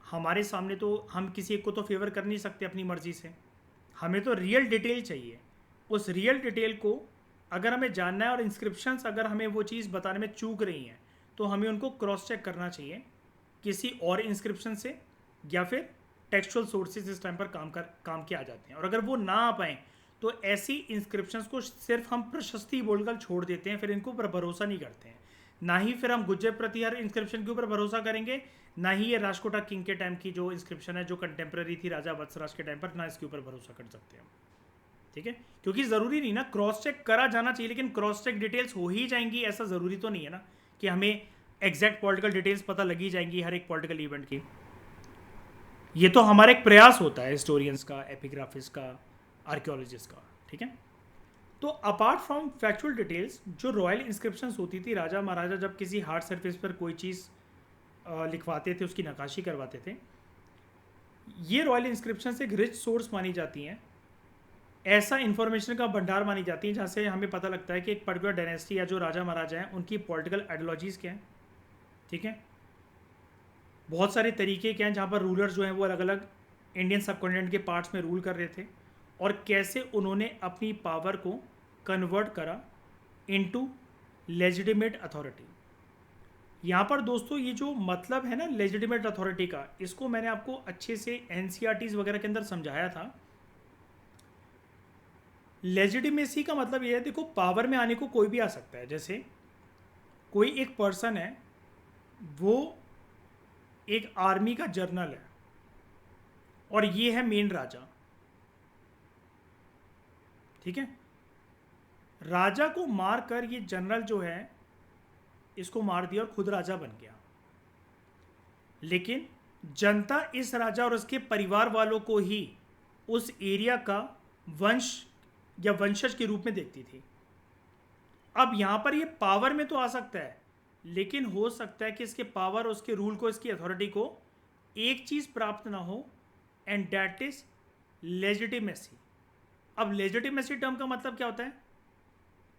हमारे सामने तो हम किसी एक को तो फेवर कर नहीं सकते अपनी मर्जी से, हमें तो रियल डिटेल चाहिए। उस रियल डिटेल को अगर हमें जानना है और इंस्क्रिप्शंस अगर हमें वो चीज़ बताने में चूक रही हैं, तो हमें उनको क्रॉस चेक करना चाहिए किसी और इंस्क्रिप्शन से, या फिर टेक्सचुअल सोर्सेज इस टाइम पर काम के आ जाते हैं। और अगर वो ना आ पाएँ तो ऐसी इंस्क्रिप्शंस को सिर्फ हम प्रशस्ति बोलकर छोड़ देते हैं, फिर इनको पर भरोसा नहीं करते हैं। ना ही फिर हम गुज्जर प्रतिहार इंस्क्रिप्शन के ऊपर भरोसा करेंगे, ना ही ये राजकोटा किंग के टाइम की जो इंस्क्रिप्शन है जो कंटेम्प्रेरी थी राजा वत्सराज के टाइम पर, ना इसके ऊपर भरोसा कर सकते हैं। ठीक है, क्योंकि ज़रूरी नहीं ना, क्रॉस चेक करा जाना चाहिए, लेकिन क्रॉस चेक डिटेल्स हो ही जाएंगी ऐसा ज़रूरी तो नहीं है ना कि हमें एग्जैक्ट पॉलिटिकल डिटेल्स पता लगी जाएंगी हर एक पॉलिटिकल इवेंट की। ये तो हमारा एक प्रयास होता है हिस्टोरियंस का, एपिग्राफिस्ट का, आर्कियोलॉजिस्ट का। ठीक है, तो अपार्ट फ्रॉम फैक्चुअल डिटेल्स, जो रॉयल इंस्क्रिप्शंस होती थी, राजा महाराजा जब किसी हार्ड सरफेस पर कोई चीज़ लिखवाते थे, उसकी नक्काशी करवाते थे, ये रॉयल इंस्क्रिप्शंस एक रिच सोर्स मानी जाती हैं, ऐसा इन्फॉर्मेशन का भंडार मानी जाती है जहाँ से हमें पता लगता है कि एक पर्टिकुलर डायनेस्टी या जो राजा महाराजा हैं उनकी पॉलिटिकल आइडियोलॉजीज़ क्या हैं। ठीक है, बहुत सारे तरीके क्या हैं जहाँ पर रूलर्स जो हैं वो अलग अलग इंडियन सबकॉन्टिनेंट के पार्ट्स में रूल कर रहे थे, और कैसे उन्होंने अपनी पावर को कन्वर्ट करा इनटू लेजिटिमेट अथॉरिटी। यहाँ पर दोस्तों ये जो मतलब है ना लेजिटिमेट अथॉरिटी का, इसको मैंने आपको अच्छे से एनसीईआरटीज़ वगैरह के अंदर समझाया था। लेजिटिमेसी का मतलब ये है, देखो पावर में आने को कोई भी आ सकता है। जैसे कोई एक पर्सन है, वो एक आर्मी का जनरल है और ये है मेन राजा। ठीक है, राजा को मार कर ये जनरल जो है इसको मार दिया और खुद राजा बन गया। लेकिन जनता इस राजा और उसके परिवार वालों को ही उस एरिया का वंश या वंशज के रूप में देखती थी। अब यहां पर ये पावर में तो आ सकता है, लेकिन हो सकता है कि इसके पावर, उसके रूल को, इसकी अथॉरिटी को एक चीज़ प्राप्त ना हो, एंड दैट इज लेजिटिमेसी। अब लेजिटिमेसी टर्म का मतलब क्या होता है,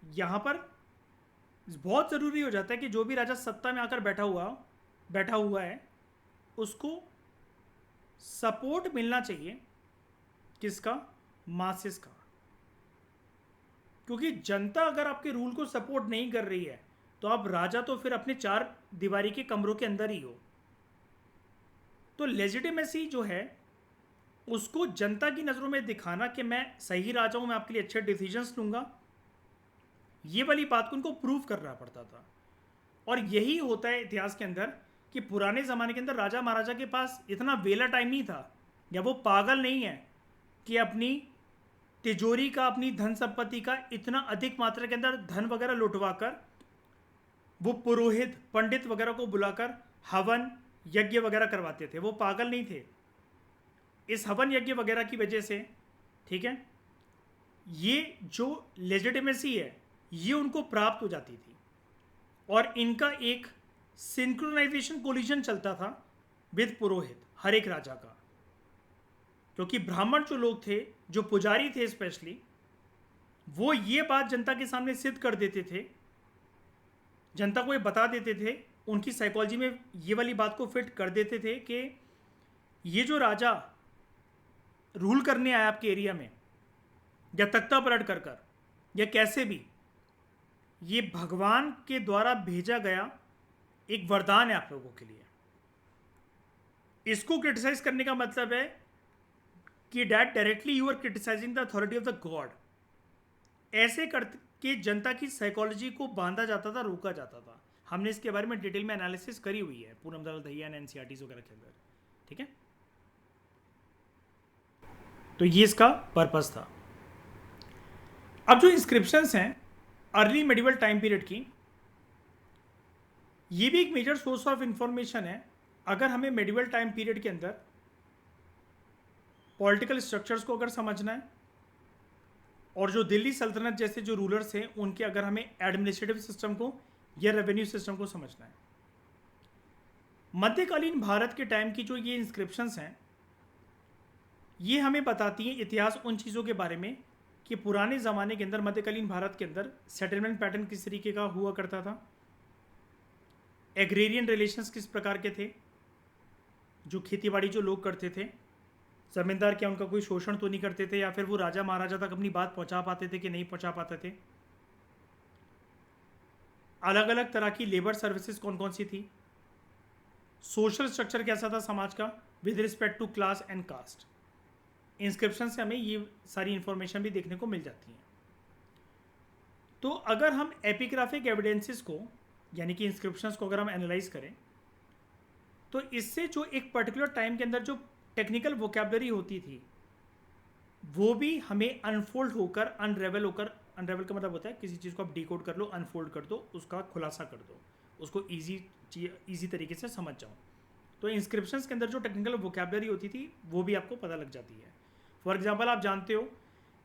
यहाँ पर बहुत ज़रूरी हो जाता है कि जो भी राजा सत्ता में आकर बैठा हुआ है उसको सपोर्ट मिलना चाहिए। किसका? मासेस का। क्योंकि जनता अगर आपके रूल को सपोर्ट नहीं कर रही है तो आप राजा तो फिर अपने चार दीवारी के कमरों के अंदर ही हो। तो लेजिटिमेसी जो है उसको जनता की नज़रों में दिखाना कि मैं सही राजा हूं, मैं आपके लिए अच्छे डिसीजंस लूंगा, ये वाली बात को उनको प्रूव करना पड़ता था। और यही होता है इतिहास के अंदर कि पुराने ज़माने के अंदर राजा महाराजा के पास इतना वेला टाइम नहीं था, या वो पागल नहीं है कि अपनी तिजोरी का, अपनी धन संपत्ति का इतना अधिक मात्रा के अंदर धन वगैरह लुटवा कर वो पुरोहित पंडित वगैरह को बुलाकर हवन यज्ञ वगैरह करवाते थे। वो पागल नहीं थे। इस हवन यज्ञ वगैरह की वजह से, ठीक है, ये जो लेजिटिमेसी है ये उनको प्राप्त हो जाती थी, और इनका एक सिंक्रोनाइजेशन कोलिजन चलता था विद पुरोहित हर एक राजा का। क्योंकि ब्राह्मण जो लोग थे, जो पुजारी थे स्पेशली, वो ये बात जनता के सामने सिद्ध कर देते थे, जनता को ये बता देते थे, उनकी साइकोलॉजी में ये वाली बात को फिट कर देते थे कि ये जो राजा रूल करने आया आपके एरिया में, या तख्ता पलट कर कर या कैसे भी, ये भगवान के द्वारा भेजा गया एक वरदान है आप लोगों के लिए। इसको क्रिटिसाइज करने का मतलब है कि that directly you are criticising the authority of the God. ऐसे करके जनता की साइकोलॉजी को बांधा जाता था, रोका जाता था। हमने इसके बारे में डिटेल में एनालिसिस करी हुई है पूनम दयाल दहिया एंड एनसीईआरटीज़ वगैरह के अंदर, ठीक है। तो ये इसका पर्पस था। अब जो इंस्क्रिप्शंस हैं अर्ली मेडिवल टाइम पीरियड की, ये भी एक मेजर सोर्स ऑफ इंफॉर्मेशन है। अगर हमें मेडिवल टाइम पीरियड के अंदर पॉलिटिकल स्ट्रक्चर्स को अगर समझना है और जो दिल्ली सल्तनत जैसे जो रूलर्स हैं उनके अगर हमें एडमिनिस्ट्रेटिव सिस्टम को या रेवेन्यू सिस्टम को समझना है, मध्यकालीन भारत के टाइम की जो ये इंस्क्रिप्शंस हैं ये हमें बताती हैं इतिहास उन चीज़ों के बारे में कि पुराने ज़माने के अंदर मध्यकालीन भारत के अंदर सेटलमेंट पैटर्न किस तरीके का हुआ करता था, एग्रेरियन रिलेशंस किस प्रकार के थे, जो खेतीबाड़ी जो लोग करते थे, जमींदार क्या उनका कोई शोषण तो नहीं करते थे, या फिर वो राजा महाराजा तक अपनी बात पहुंचा पाते थे कि नहीं पहुंचा पाते थे, अलग अलग तरह की लेबर सर्विसेज कौन कौन सी थी, सोशल स्ट्रक्चर कैसा था समाज का with respect to class and caste. Inscription से हमें ये सारी इंफॉर्मेशन भी देखने को मिल जाती है। तो अगर हम एपिग्राफिक एविडेंसेस को यानी कि इंस्क्रिप्शंस को अगर हम एनालाइज करें तो इससे जो एक पर्टिकुलर टाइम के अंदर जो टेक्निकल वोकैबलरी होती थी वो भी हमें अनफोल्ड होकर अनरेवल का मतलब होता है किसी चीज़ को आप डिकोड कर लो, अनफोल्ड कर दो, उसका खुलासा कर दो, उसको ईजी तरीके से समझ जाओ। तो इंस्क्रिप्शंस के अंदर जो टेक्निकल वोकैबलरी होती थी वो भी आपको पता लग जाती है। फॉर एग्जाम्पल आप जानते हो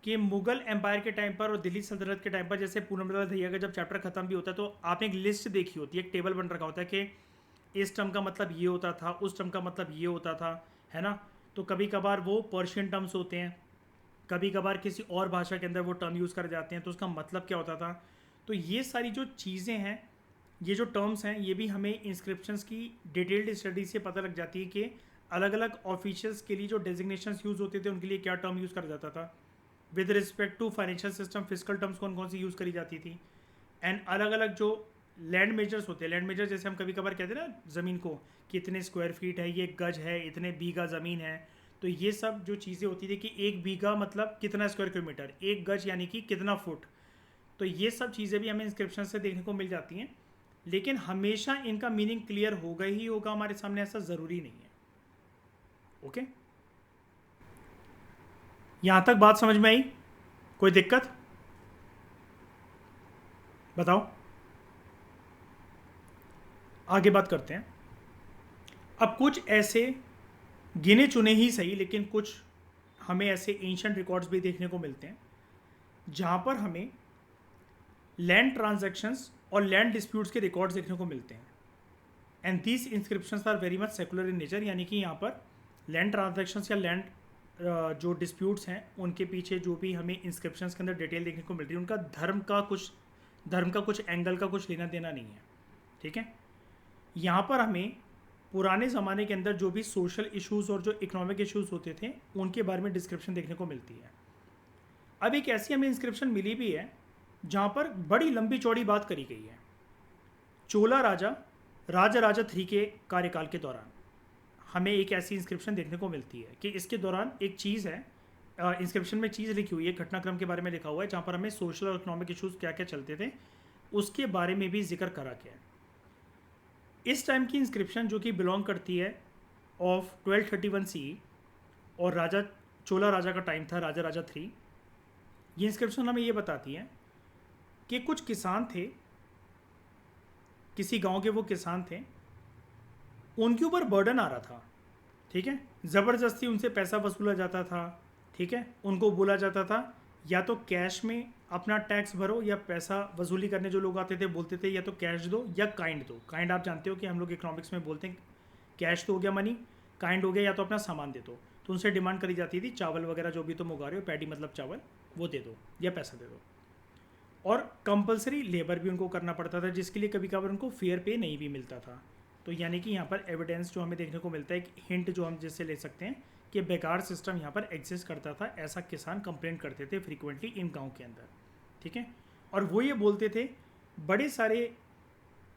कि मुगल एम्पायर के टाइम पर और दिल्ली सल्तनत के टाइम पर जैसे पूनम दयाल दहिया का जब चैप्टर खत्म भी होता है तो आपने एक लिस्ट देखी होती है, एक टेबल बन रखा होता है कि इस टर्म का मतलब ये होता था, उस टर्म का मतलब ये होता था, है ना। तो कभी कभार वो पर्शियन टर्म्स होते हैं, कभी कभार किसी और भाषा के अंदर वो टर्म यूज़ कर जाते हैं तो उसका मतलब क्या होता था। तो ये सारी जो चीज़ें हैं, ये जो टर्म्स हैं, ये भी हमें इंस्क्रिप्शंस की डिटेल्ड स्टडी से पता लग जाती है कि अलग अलग ऑफिशियल्स के लिए जो डेजिग्नेशंस यूज़ होते थे उनके लिए क्या टर्म यूज़ करा जाता था, with respect to financial system physical terms कौन कौन सी यूज़ करी जाती थी, एंड अलग अलग जो लैंड मेजर्स होते हैं, लैंड मेजर जैसे हम कभी कभार कहते हैं ना ज़मीन को कितने स्क्वायर फीट है, ये गज है, इतने बीघा ज़मीन है, तो ये सब जो चीज़ें होती थी कि एक बीघा मतलब कितना स्क्वायर किलोमीटर, एक गज यानी कि कितना फुट। तो ये सब चीज़ें भी हमें इंस्क्रिप्शन से देखने को मिल जाती हैं, लेकिन हमेशा इनका मीनिंग क्लियर होगा ही होगा हमारे सामने, ऐसा ज़रूरी नहीं है। ओके, यहाँ तक बात समझ में आई? कोई दिक्कत बताओ, आगे बात करते हैं। अब कुछ ऐसे गिने चुने ही सही लेकिन कुछ हमें ऐसे एंशिएंट रिकॉर्ड्स भी देखने को मिलते हैं जहाँ पर हमें लैंड ट्रांजैक्शंस और लैंड डिस्प्यूट्स के रिकॉर्ड्स देखने को मिलते हैं। And these inscriptions are very much secular in nature, यानी कि यहाँ पर लैंड ट्रांजैक्शंस या लैंड जो डिस्प्यूट्स हैं उनके पीछे जो भी हमें इंस्क्रिप्शंस के अंदर डिटेल देखने को मिल रही है उनका धर्म का कुछ एंगल का कुछ लेना देना नहीं है, ठीक है। यहाँ पर हमें पुराने ज़माने के अंदर जो भी सोशल इश्यूज़ और जो इकोनॉमिक इश्यूज़ होते थे उनके बारे में डिस्क्रिप्शन देखने को मिलती है। अब एक ऐसी हमें इंस्क्रिप्शन मिली भी है जहाँ पर बड़ी लंबी चौड़ी बात करी गई है चोला राजा 3 के कार्यकाल के दौरान। हमें एक ऐसी इंस्क्रिप्शन देखने को मिलती है कि इसके दौरान एक चीज़ है, इंस्क्रिप्शन में चीज़ लिखी हुई है, घटनाक्रम के बारे में लिखा हुआ है जहाँ पर हमें सोशल और इकोनॉमिक इश्यूज़ क्या क्या चलते थे उसके बारे में भी जिक्र करा गया है। इस टाइम की इंस्क्रिप्शन जो कि बिलोंग करती है ऑफ 1231 CE और चोला राजा का टाइम था, राजा 3। ये इंस्क्रिप्शन हमें ये बताती है कि कुछ किसान थे, किसी गांव के वो किसान थे, उनके ऊपर बर्डन आ रहा था, ठीक है, ज़बरदस्ती उनसे पैसा वसूला जाता था, ठीक है। उनको बोला जाता था या तो कैश में अपना टैक्स भरो, या पैसा वसूली करने जो लोग आते थे बोलते थे या तो कैश दो या काइंड दो। काइंड आप जानते हो कि हम लोग इकोनॉमिक्स में बोलते हैं कैश तो हो गया मनी, काइंड हो गया या तो अपना सामान दे दो। तो उनसे डिमांड करी जाती थी चावल वगैरह जो भी तुम उगा रहे हो, पैडी मतलब चावल, वो दे दो या पैसा दे दो। और कंपलसरी लेबर भी उनको करना पड़ता था जिसके लिए कभी कभार उनको फेयर पे नहीं भी मिलता था। तो यानी कि यहाँ पर एविडेंस जो हमें देखने को मिलता है, एक हिंट जो हम जिससे ले सकते हैं कि बेकार सिस्टम यहाँ पर एग्जिस्ट करता था, ऐसा किसान कंप्लेंट करते थे फ्रीक्वेंटली इन गांव के अंदर, ठीक है। और वो ये बोलते थे बड़े सारे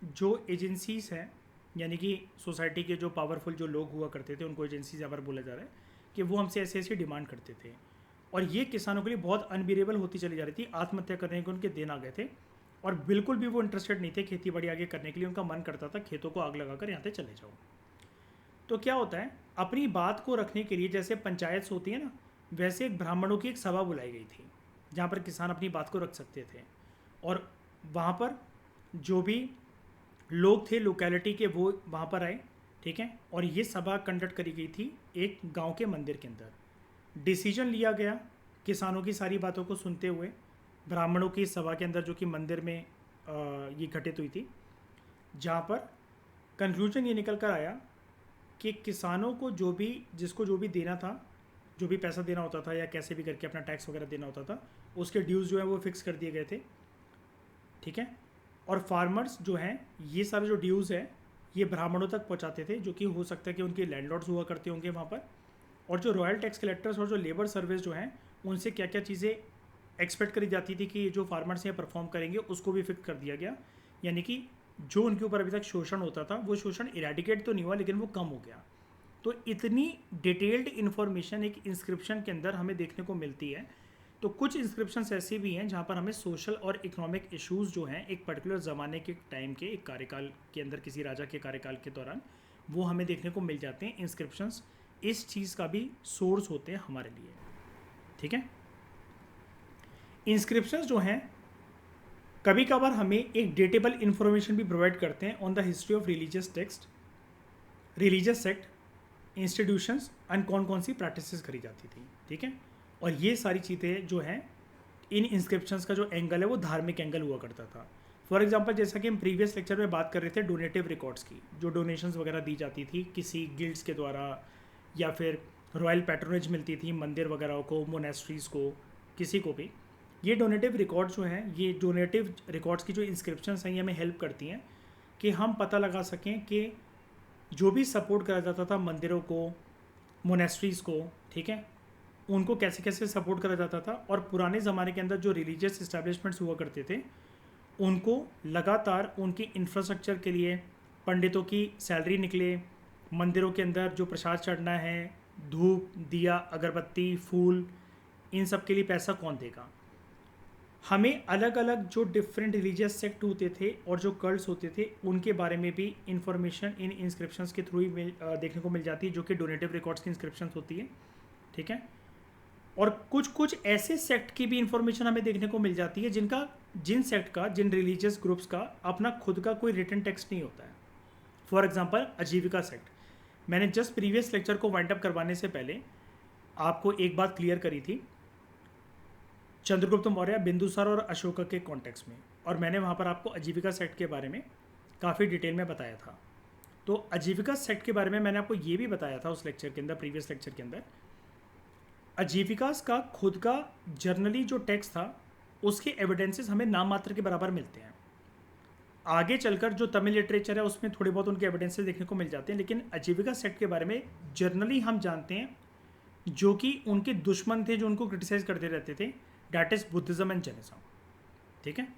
जो एजेंसीज हैं, यानी कि सोसाइटी के जो पावरफुल जो लोग हुआ करते थे उनको एजेंसीज यहाँ पर बोला जा रहा है कि वो हमसे ऐसे ऐसी डिमांड करते थे, और ये किसानों के लिए बहुत अनबिरेबल होती चली जा रही थी। आत्महत्या करने के उनके दिन आ गए थे और बिल्कुल भी वो इंटरेस्टेड नहीं थे खेती बाड़ी आगे करने के लिए। उनका मन करता था खेतों को आग लगाकर यहाँ से चले जाओ। तो क्या होता है, अपनी बात को रखने के लिए जैसे पंचायत होती है ना, वैसे एक ब्राह्मणों की एक सभा बुलाई गई थी जहाँ पर किसान अपनी बात को रख सकते थे, और वहाँ पर जो भी लोग थे लोकेलिटी के वो वहाँ पर आए, ठीक है। और ये सभा कंडक्ट करी गई थी एक गांव के मंदिर के अंदर। डिसीजन लिया गया किसानों की सारी बातों को सुनते हुए ब्राह्मणों की सभा के अंदर, जो कि मंदिर में ये घटित हुई थी, जहाँ पर कंक्लूजन ये निकल कर आया कि किसानों को जो भी जिसको जो भी देना था, जो भी पैसा देना होता था या कैसे भी करके अपना टैक्स वगैरह देना होता था, उसके ड्यूज़ जो है वो फिक्स कर दिए गए थे, ठीक है। और फार्मर्स जो हैं ये सारे जो ड्यूज़ है ये ब्राह्मणों तक पहुंचाते थे, जो कि हो सकता है कि उनके लैंडलॉर्ड्स हुआ करते होंगे वहाँ पर। और जो रॉयल टैक्स कलेक्टर्स और जो लेबर सर्विस जो हैं उनसे क्या क्या चीज़ें एक्सपेक्ट करी जाती थी कि जो फार्मर्स यहाँ परफॉर्म करेंगे उसको भी फिक्स कर दिया गया। यानी कि जो उनके ऊपर अभी तक शोषण होता था वो शोषण इरेडिकेट तो नहीं हुआ, लेकिन वो कम हो गया। तो इतनी डिटेल्ड इन्फॉर्मेशन एक इंस्क्रिप्शन के अंदर हमें देखने को मिलती है। तो कुछ इंस्क्रिप्शंस ऐसे भी हैं जहाँ पर हमें सोशल और इकोनॉमिक इश्यूज़ जो हैं एक पर्टिकुलर ज़माने के टाइम के एक कार्यकाल के अंदर, किसी राजा के कार्यकाल के दौरान, वो हमें देखने को मिल जाते हैं। इंस्क्रिप्शंस इस चीज़ का भी सोर्स होते हैं हमारे लिए, ठीक है। इंस्क्रिप्शंस जो हैं कभी कभार हमें एक डेटेबल इंफॉर्मेशन भी प्रोवाइड करते हैं on the history of religious text, religious sect, institutions and कौन कौन सी प्रैक्टिसेस करी जाती थी, ठीक है। और ये सारी चीज़ें जो हैं इन इंस्क्रिप्शंस का जो एंगल है वो धार्मिक एंगल हुआ करता था। फॉर एग्जांपल जैसा कि हम प्रीवियस लेक्चर में बात कर रहे थे डोनेटिव रिकॉर्ड्स की, जो डोनेशंस वगैरह दी जाती थी किसी गिल्ड्स के द्वारा, या फिर रॉयल पैट्रोनेज मिलती थी मंदिर वगैरह को, मोनेस्ट्रीज़ को, किसी को भी। ये डोनेटिव रिकॉर्ड्स जो हैं, ये डोनेटिव रिकॉर्ड्स की जो इंस्क्रिप्शंस हैं ये हमें हेल्प करती हैं कि हम पता लगा सकें कि जो भी सपोर्ट करा जाता था मंदिरों को, मोनेस्ट्रीज़ को, ठीक है, उनको कैसे कैसे सपोर्ट करा जाता था। और पुराने ज़माने के अंदर जो रिलीजियस इस्टेब्लिशमेंट्स हुआ करते थे उनको लगातार उनकी इंफ्रास्ट्रक्चर के लिए पंडितों की सैलरी निकले, मंदिरों के अंदर जो प्रसाद चढ़ना है, धूप, दिया, अगरबत्ती, फूल, इन सब के लिए पैसा कौन देगा। हमें अलग अलग जो डिफरेंट रिलीजियस सेक्ट होते थे और जो कल्ट्स होते थे उनके बारे में भी इंफॉर्मेशन इन इंस्क्रिप्शंस के थ्रू ही देखने को मिल जाती है, जो कि डोनेटिव रिकॉर्ड्स की इंस्क्रिप्शंस होती है, ठीक है। और कुछ कुछ ऐसे सेक्ट की भी इंफॉर्मेशन हमें देखने को मिल जाती है जिन सेक्ट का, जिन रिलीजियस ग्रुप्स का अपना खुद का कोई रिटन टेक्स्ट नहीं होता है। फॉर एग्जांपल आजीविका सेक्ट, मैंने जस्ट प्रीवियस लेक्चर को वाइंड अप करवाने से पहले आपको एक बात क्लियर करी थी चंद्रगुप्त मौर्य, बिंदुसार और अशोका के कॉन्टेक्स्ट में, और मैंने वहाँ पर आपको आजीविका सेक्ट के बारे में काफ़ी डिटेल में बताया था। तो आजीविका सेक्ट के बारे में मैंने आपको ये भी बताया था उस लेक्चर के अंदर, प्रीवियस लेक्चर के अंदर। आजीविकास का खुद का जर्नली जो टेक्स्ट था उसके एविडेंसेस हमें नाम मात्र के बराबर मिलते हैं। आगे चलकर जो तमिल लिटरेचर है उसमें थोड़े बहुत उनके एविडेंसेस देखने को मिल जाते हैं, लेकिन आजीविका सेक्ट के बारे में जर्नली हम जानते हैं जो कि उनके दुश्मन थे, जो उनको क्रिटिसाइज करते रहते थे, that is Buddhism and Jainism, ठीक है।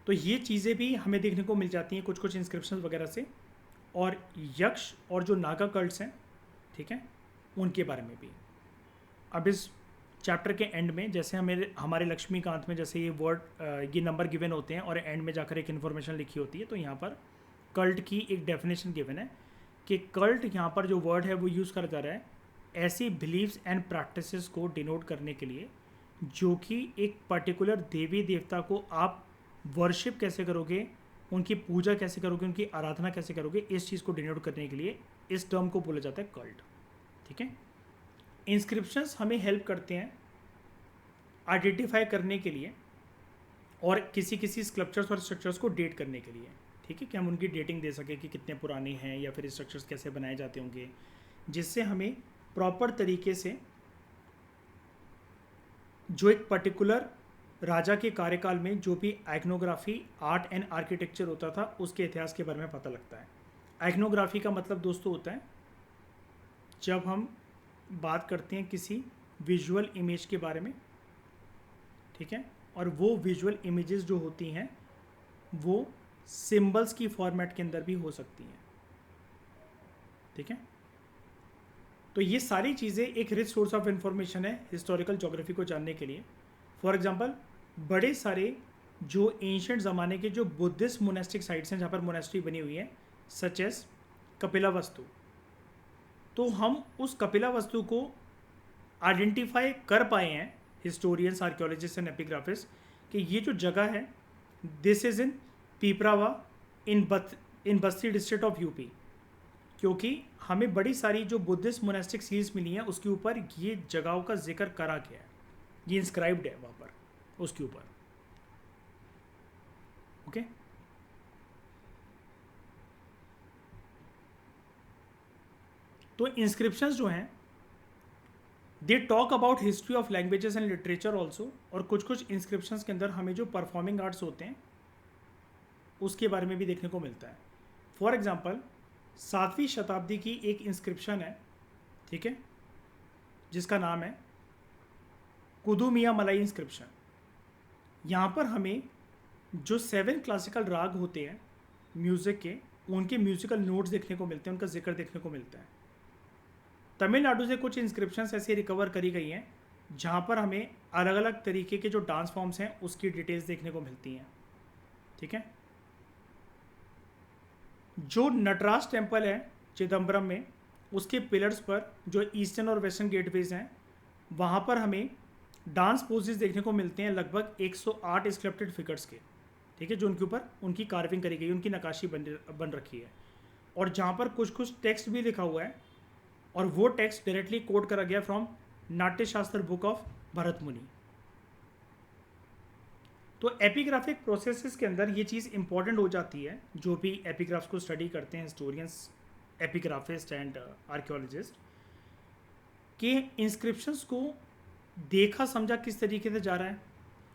तो ये चीज़ें भी हमें देखने को मिल जाती हैं कुछ कुछ इंस्क्रिप्शन वगैरह से। और यक्ष और जो नागा कल्ट्स हैं, ठीक है, उनके बारे में भी। अब इस चैप्टर के एंड में जैसे हमारे लक्ष्मीकांत में जैसे ये वर्ड, ये नंबर गिवन होते हैं और एंड में जाकर एक इन्फॉर्मेशन लिखी होती है, तो यहाँ पर कल्ट की एक डेफिनेशन गिवन है कि कल्ट यहाँ पर जो वर्ड है वो यूज़ करा जा रहा है ऐसी बिलीव्स एंड प्रैक्टिसेस को डिनोट करने के लिए जो कि एक पर्टिकुलर देवी देवता को आप वर्शिप कैसे करोगे, उनकी पूजा कैसे करोगे, उनकी आराधना कैसे करोगे, इस चीज़ को डिनोट करने के लिए इस टर्म को बोला जाता है कल्ट, ठीक है। इंस्क्रिप्शंस हमें हेल्प करते हैं आइडेंटिफाई करने के लिए और किसी किसी स्कल्पचर्स और स्ट्रक्चर्स को डेट करने के लिए, ठीक है, कि हम उनकी डेटिंग दे सकें कि कितने पुराने हैं या फिर स्ट्रक्चर्स कैसे बनाए जाते होंगे, जिससे हमें प्रॉपर तरीके से जो एक पर्टिकुलर राजा के कार्यकाल में जो भी आइकनोग्राफी, आर्ट एंड आर्किटेक्चर होता था उसके इतिहास के बारे में पता लगता है। आइकनोग्राफी का मतलब दोस्तों होता है जब हम बात करते हैं किसी विजुअल इमेज के बारे में, ठीक है, और वो विजुअल इमेजेस जो होती हैं वो सिंबल्स की फॉर्मेट के अंदर भी हो सकती हैं, ठीक है। तो ये सारी चीज़ें एक रिच सोर्स ऑफ इंफॉर्मेशन है हिस्टोरिकल ज्योग्राफी को जानने के लिए। फॉर एग्जांपल बड़े सारे जो एंशिएंट ज़माने के जो बुद्धिस्ट मोनेस्टिक साइट्स हैं जहाँ पर मोनेस्ट्री बनी हुई है, सच एज कपिलावस्तु, तो हम उस कपिलावस्तु को आइडेंटिफाई कर पाए हैं हिस्टोरियंस, आर्कियोलॉजिस्ट एंड एपिग्राफिस्ट कि ये जो जगह है this is in पीपरावा in Basti district of UP, क्योंकि हमें बड़ी सारी जो बुद्धिस्ट मोनेस्टिक सीरीज मिली हैं उसके ऊपर ये जगहों का जिक्र करा गया है, ये इंस्क्राइब्ड है वहाँ पर उसके ऊपर, ओके। तो इंस्क्रिप्शंस जो हैं they talk about history of languages and literature also, और कुछ कुछ इंस्क्रिप्शंस के अंदर हमें जो परफॉर्मिंग आर्ट्स होते हैं उसके बारे में भी देखने को मिलता है। फॉर एग्जाम्पल 7वीं शताब्दी की एक इंस्क्रिप्शन है, ठीक है, जिसका नाम है कुदुमिया मलाई इंस्क्रिप्शन। यहाँ पर हमें जो 7 क्लासिकल राग होते हैं म्यूज़िक के, उनके म्यूज़िकल नोट्स देखने को मिलते हैं, उनका जिक्र देखने को मिलता है। तमिलनाडु से कुछ इंस्क्रिप्शंस ऐसे रिकवर करी गई हैं जहाँ पर हमें अलग अलग तरीके के जो डांस फॉर्म्स हैं उसकी डिटेल्स देखने को मिलती हैं, ठीक है। जो नटराज टेम्पल है चिदम्बरम में, उसके पिलर्स पर जो ईस्टर्न और वेस्टर्न गेटवेज हैं वहाँ पर हमें डांस पोजेस देखने को मिलते हैं लगभग 108 स्क्रिप्टेड फिगर्स के, ठीक है, जो उनके ऊपर उनकी कार्विंग करी गई, उनकी नक्काशी बन रखी है, और जहाँ पर कुछ कुछ टेक्स्ट भी लिखा हुआ है, और वो टेक्स्ट डायरेक्टली कोट करा गया from Natyashastra book of Bharat मुनि। तो एपिग्राफिक प्रोसेसेस के अंदर ये चीज़ इंपॉर्टेंट हो जाती है, जो भी एपिग्राफ्स को स्टडी करते हैं हिस्टोरियंस, एपिग्राफिस्ट एंड आर्कियोलॉजिस्ट, कि इंस्क्रिप्शंस को देखा समझा किस तरीके से जा रहा है,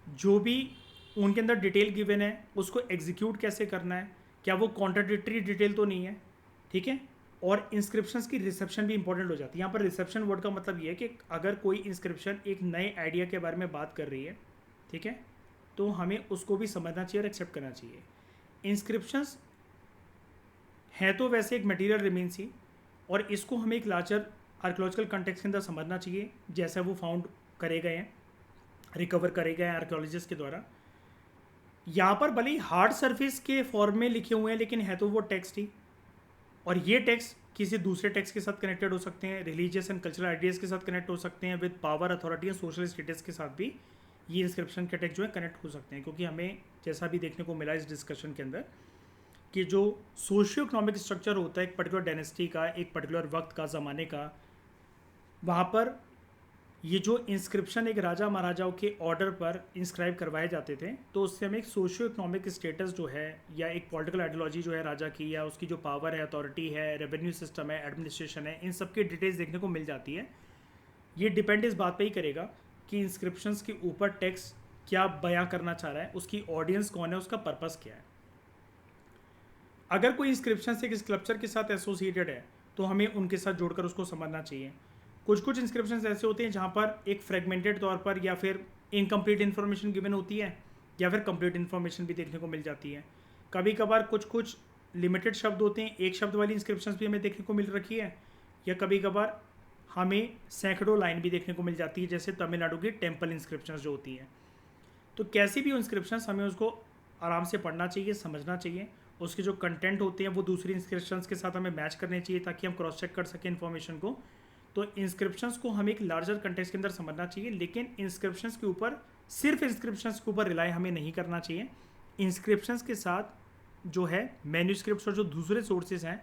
जो भी उनके अंदर डिटेल गिवन है उसको एग्जीक्यूट कैसे करना है, क्या वो कॉन्ट्राडिक्टरी डिटेल तो नहीं है, ठीक है। और इंस्क्रिप्शंस की रिसेप्शन भी इंपॉर्टेंट हो जाती है। यहाँ पर रिसेप्शन वर्ड का मतलब ये है कि अगर कोई इंस्क्रिप्शन एक नए आइडिया के बारे में बात कर रही है, ठीक है, तो हमें उसको भी समझना चाहिए और एक्सेप्ट करना चाहिए। इंस्क्रिप्शंस है तो वैसे एक मटेरियल रिमेन्स ही, और इसको हमें एक लार्जर आर्कियोलॉजिकल कंटेक्स्ट के अंदर समझना चाहिए, जैसा वो फाउंड करे गए हैं, रिकवर करे गए हैं आर्कियोलॉजिस्ट के द्वारा। यहाँ पर भले ही हार्ड सरफेस के फॉर्म में लिखे हुए हैं, लेकिन है तो वो टेक्स्ट ही, और ये टेक्स्ट किसी दूसरे टेक्स्ट के साथ कनेक्टेड हो सकते हैं, रिलीजियस एंड कल्चरल आइडियाज़ के साथ कनेक्ट हो सकते हैं, with power, authority and social status के साथ भी ये इंस्क्रिप्शन के टेक्स्ट जो है कनेक्ट हो सकते हैं। क्योंकि हमें जैसा भी देखने को मिला इस डिस्कशन के अंदर कि जो सोशियो इकोनॉमिक स्ट्रक्चर होता है एक पर्टिकुलर डायनेस्टी का, एक पर्टिकुलर वक्त का, ज़माने का, वहाँ पर ये जो इंस्क्रिप्शन एक राजा महाराजाओं के ऑर्डर पर इंस्क्राइब करवाए जाते थे, तो उससे हमें एक सोशियो इकोनॉमिक स्टेटस जो है या एक पॉलिटिकल आइडियोलॉजी जो है राजा की, या उसकी जो पावर है, अथॉरिटी है, रेवेन्यू सिस्टम है, एडमिनिस्ट्रेशन है, इन सब की डिटेल्स देखने को मिल जाती है। ये डिपेंड इस बात पे ही करेगा कि इंस्क्रिप्शंस के ऊपर टेक्स्ट क्या बयां करना चाह रहा है, उसकी ऑडियंस कौन है, उसका पर्पस क्या है। अगर कोई इंस्क्रिप्शन एक स्कल्पचर के साथ एसोसिएटेड है तो हमें उनके साथ जोड़कर उसको समझना चाहिए। कुछ कुछ इंस्क्रिप्शंस ऐसे होते हैं जहाँ पर एक फ्रेगमेंटेड तौर पर या फिर इनकम्प्लीट इन्फॉर्मेशन गिवन होती है, या फिर कंप्लीट इन्फॉर्मेशन भी देखने को मिल जाती है। कभी कभार कुछ कुछ लिमिटेड शब्द होते हैं, एक शब्द वाली इंस्क्रिप्शंस भी हमें देखने को मिल रखी है, या कभी कभार हमें सैकड़ों लाइन भी देखने को मिल जाती है, जैसे तमिलनाडु की टेम्पल इंस्क्रिप्शंस जो होती हैं। तो कैसी भी इंस्क्रिप्शंस हमें उसको आराम से पढ़ना चाहिए, समझना चाहिए, उसके जो कंटेंट होते हैं वो दूसरी इंस्क्रिप्शंस के साथ हमें मैच करने चाहिए ताकि हम क्रॉस चेक कर सकें इन्फॉर्मेशन को। तो इंस्क्रिप्शंस को हमें एक लार्जर कंटेक्स्ट के अंदर समझना चाहिए, लेकिन इंस्क्रिप्शंस के ऊपर, सिर्फ इंस्क्रिप्शंस के ऊपर रिलाई हमें नहीं करना चाहिए। इंस्क्रिप्शंस के साथ जो है मैन्यूस्क्रिप्ट्स और जो दूसरे सोर्सेज हैं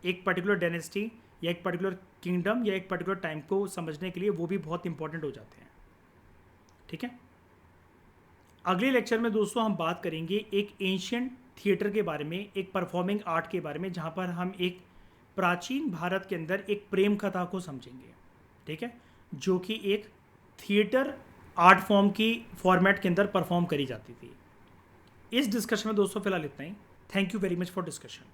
एक पर्टिकुलर डायनेस्टी या एक पर्टिकुलर किंगडम या एक पर्टिकुलर टाइम को समझने के लिए, वो भी बहुत इंपॉर्टेंट हो जाते हैं, ठीक है। अगले लेक्चर में दोस्तों हम बात करेंगे एक एंशिएंट थिएटर के बारे में, एक परफॉर्मिंग आर्ट के बारे में, जहाँ पर हम एक प्राचीन भारत के अंदर एक प्रेम कथा को समझेंगे, ठीक है, जो कि एक थिएटर आर्ट फॉर्म की फॉर्मेट के अंदर परफॉर्म करी जाती थी। इस डिस्कशन में दोस्तों फिलहाल इतना ही। Thank you very much for discussion.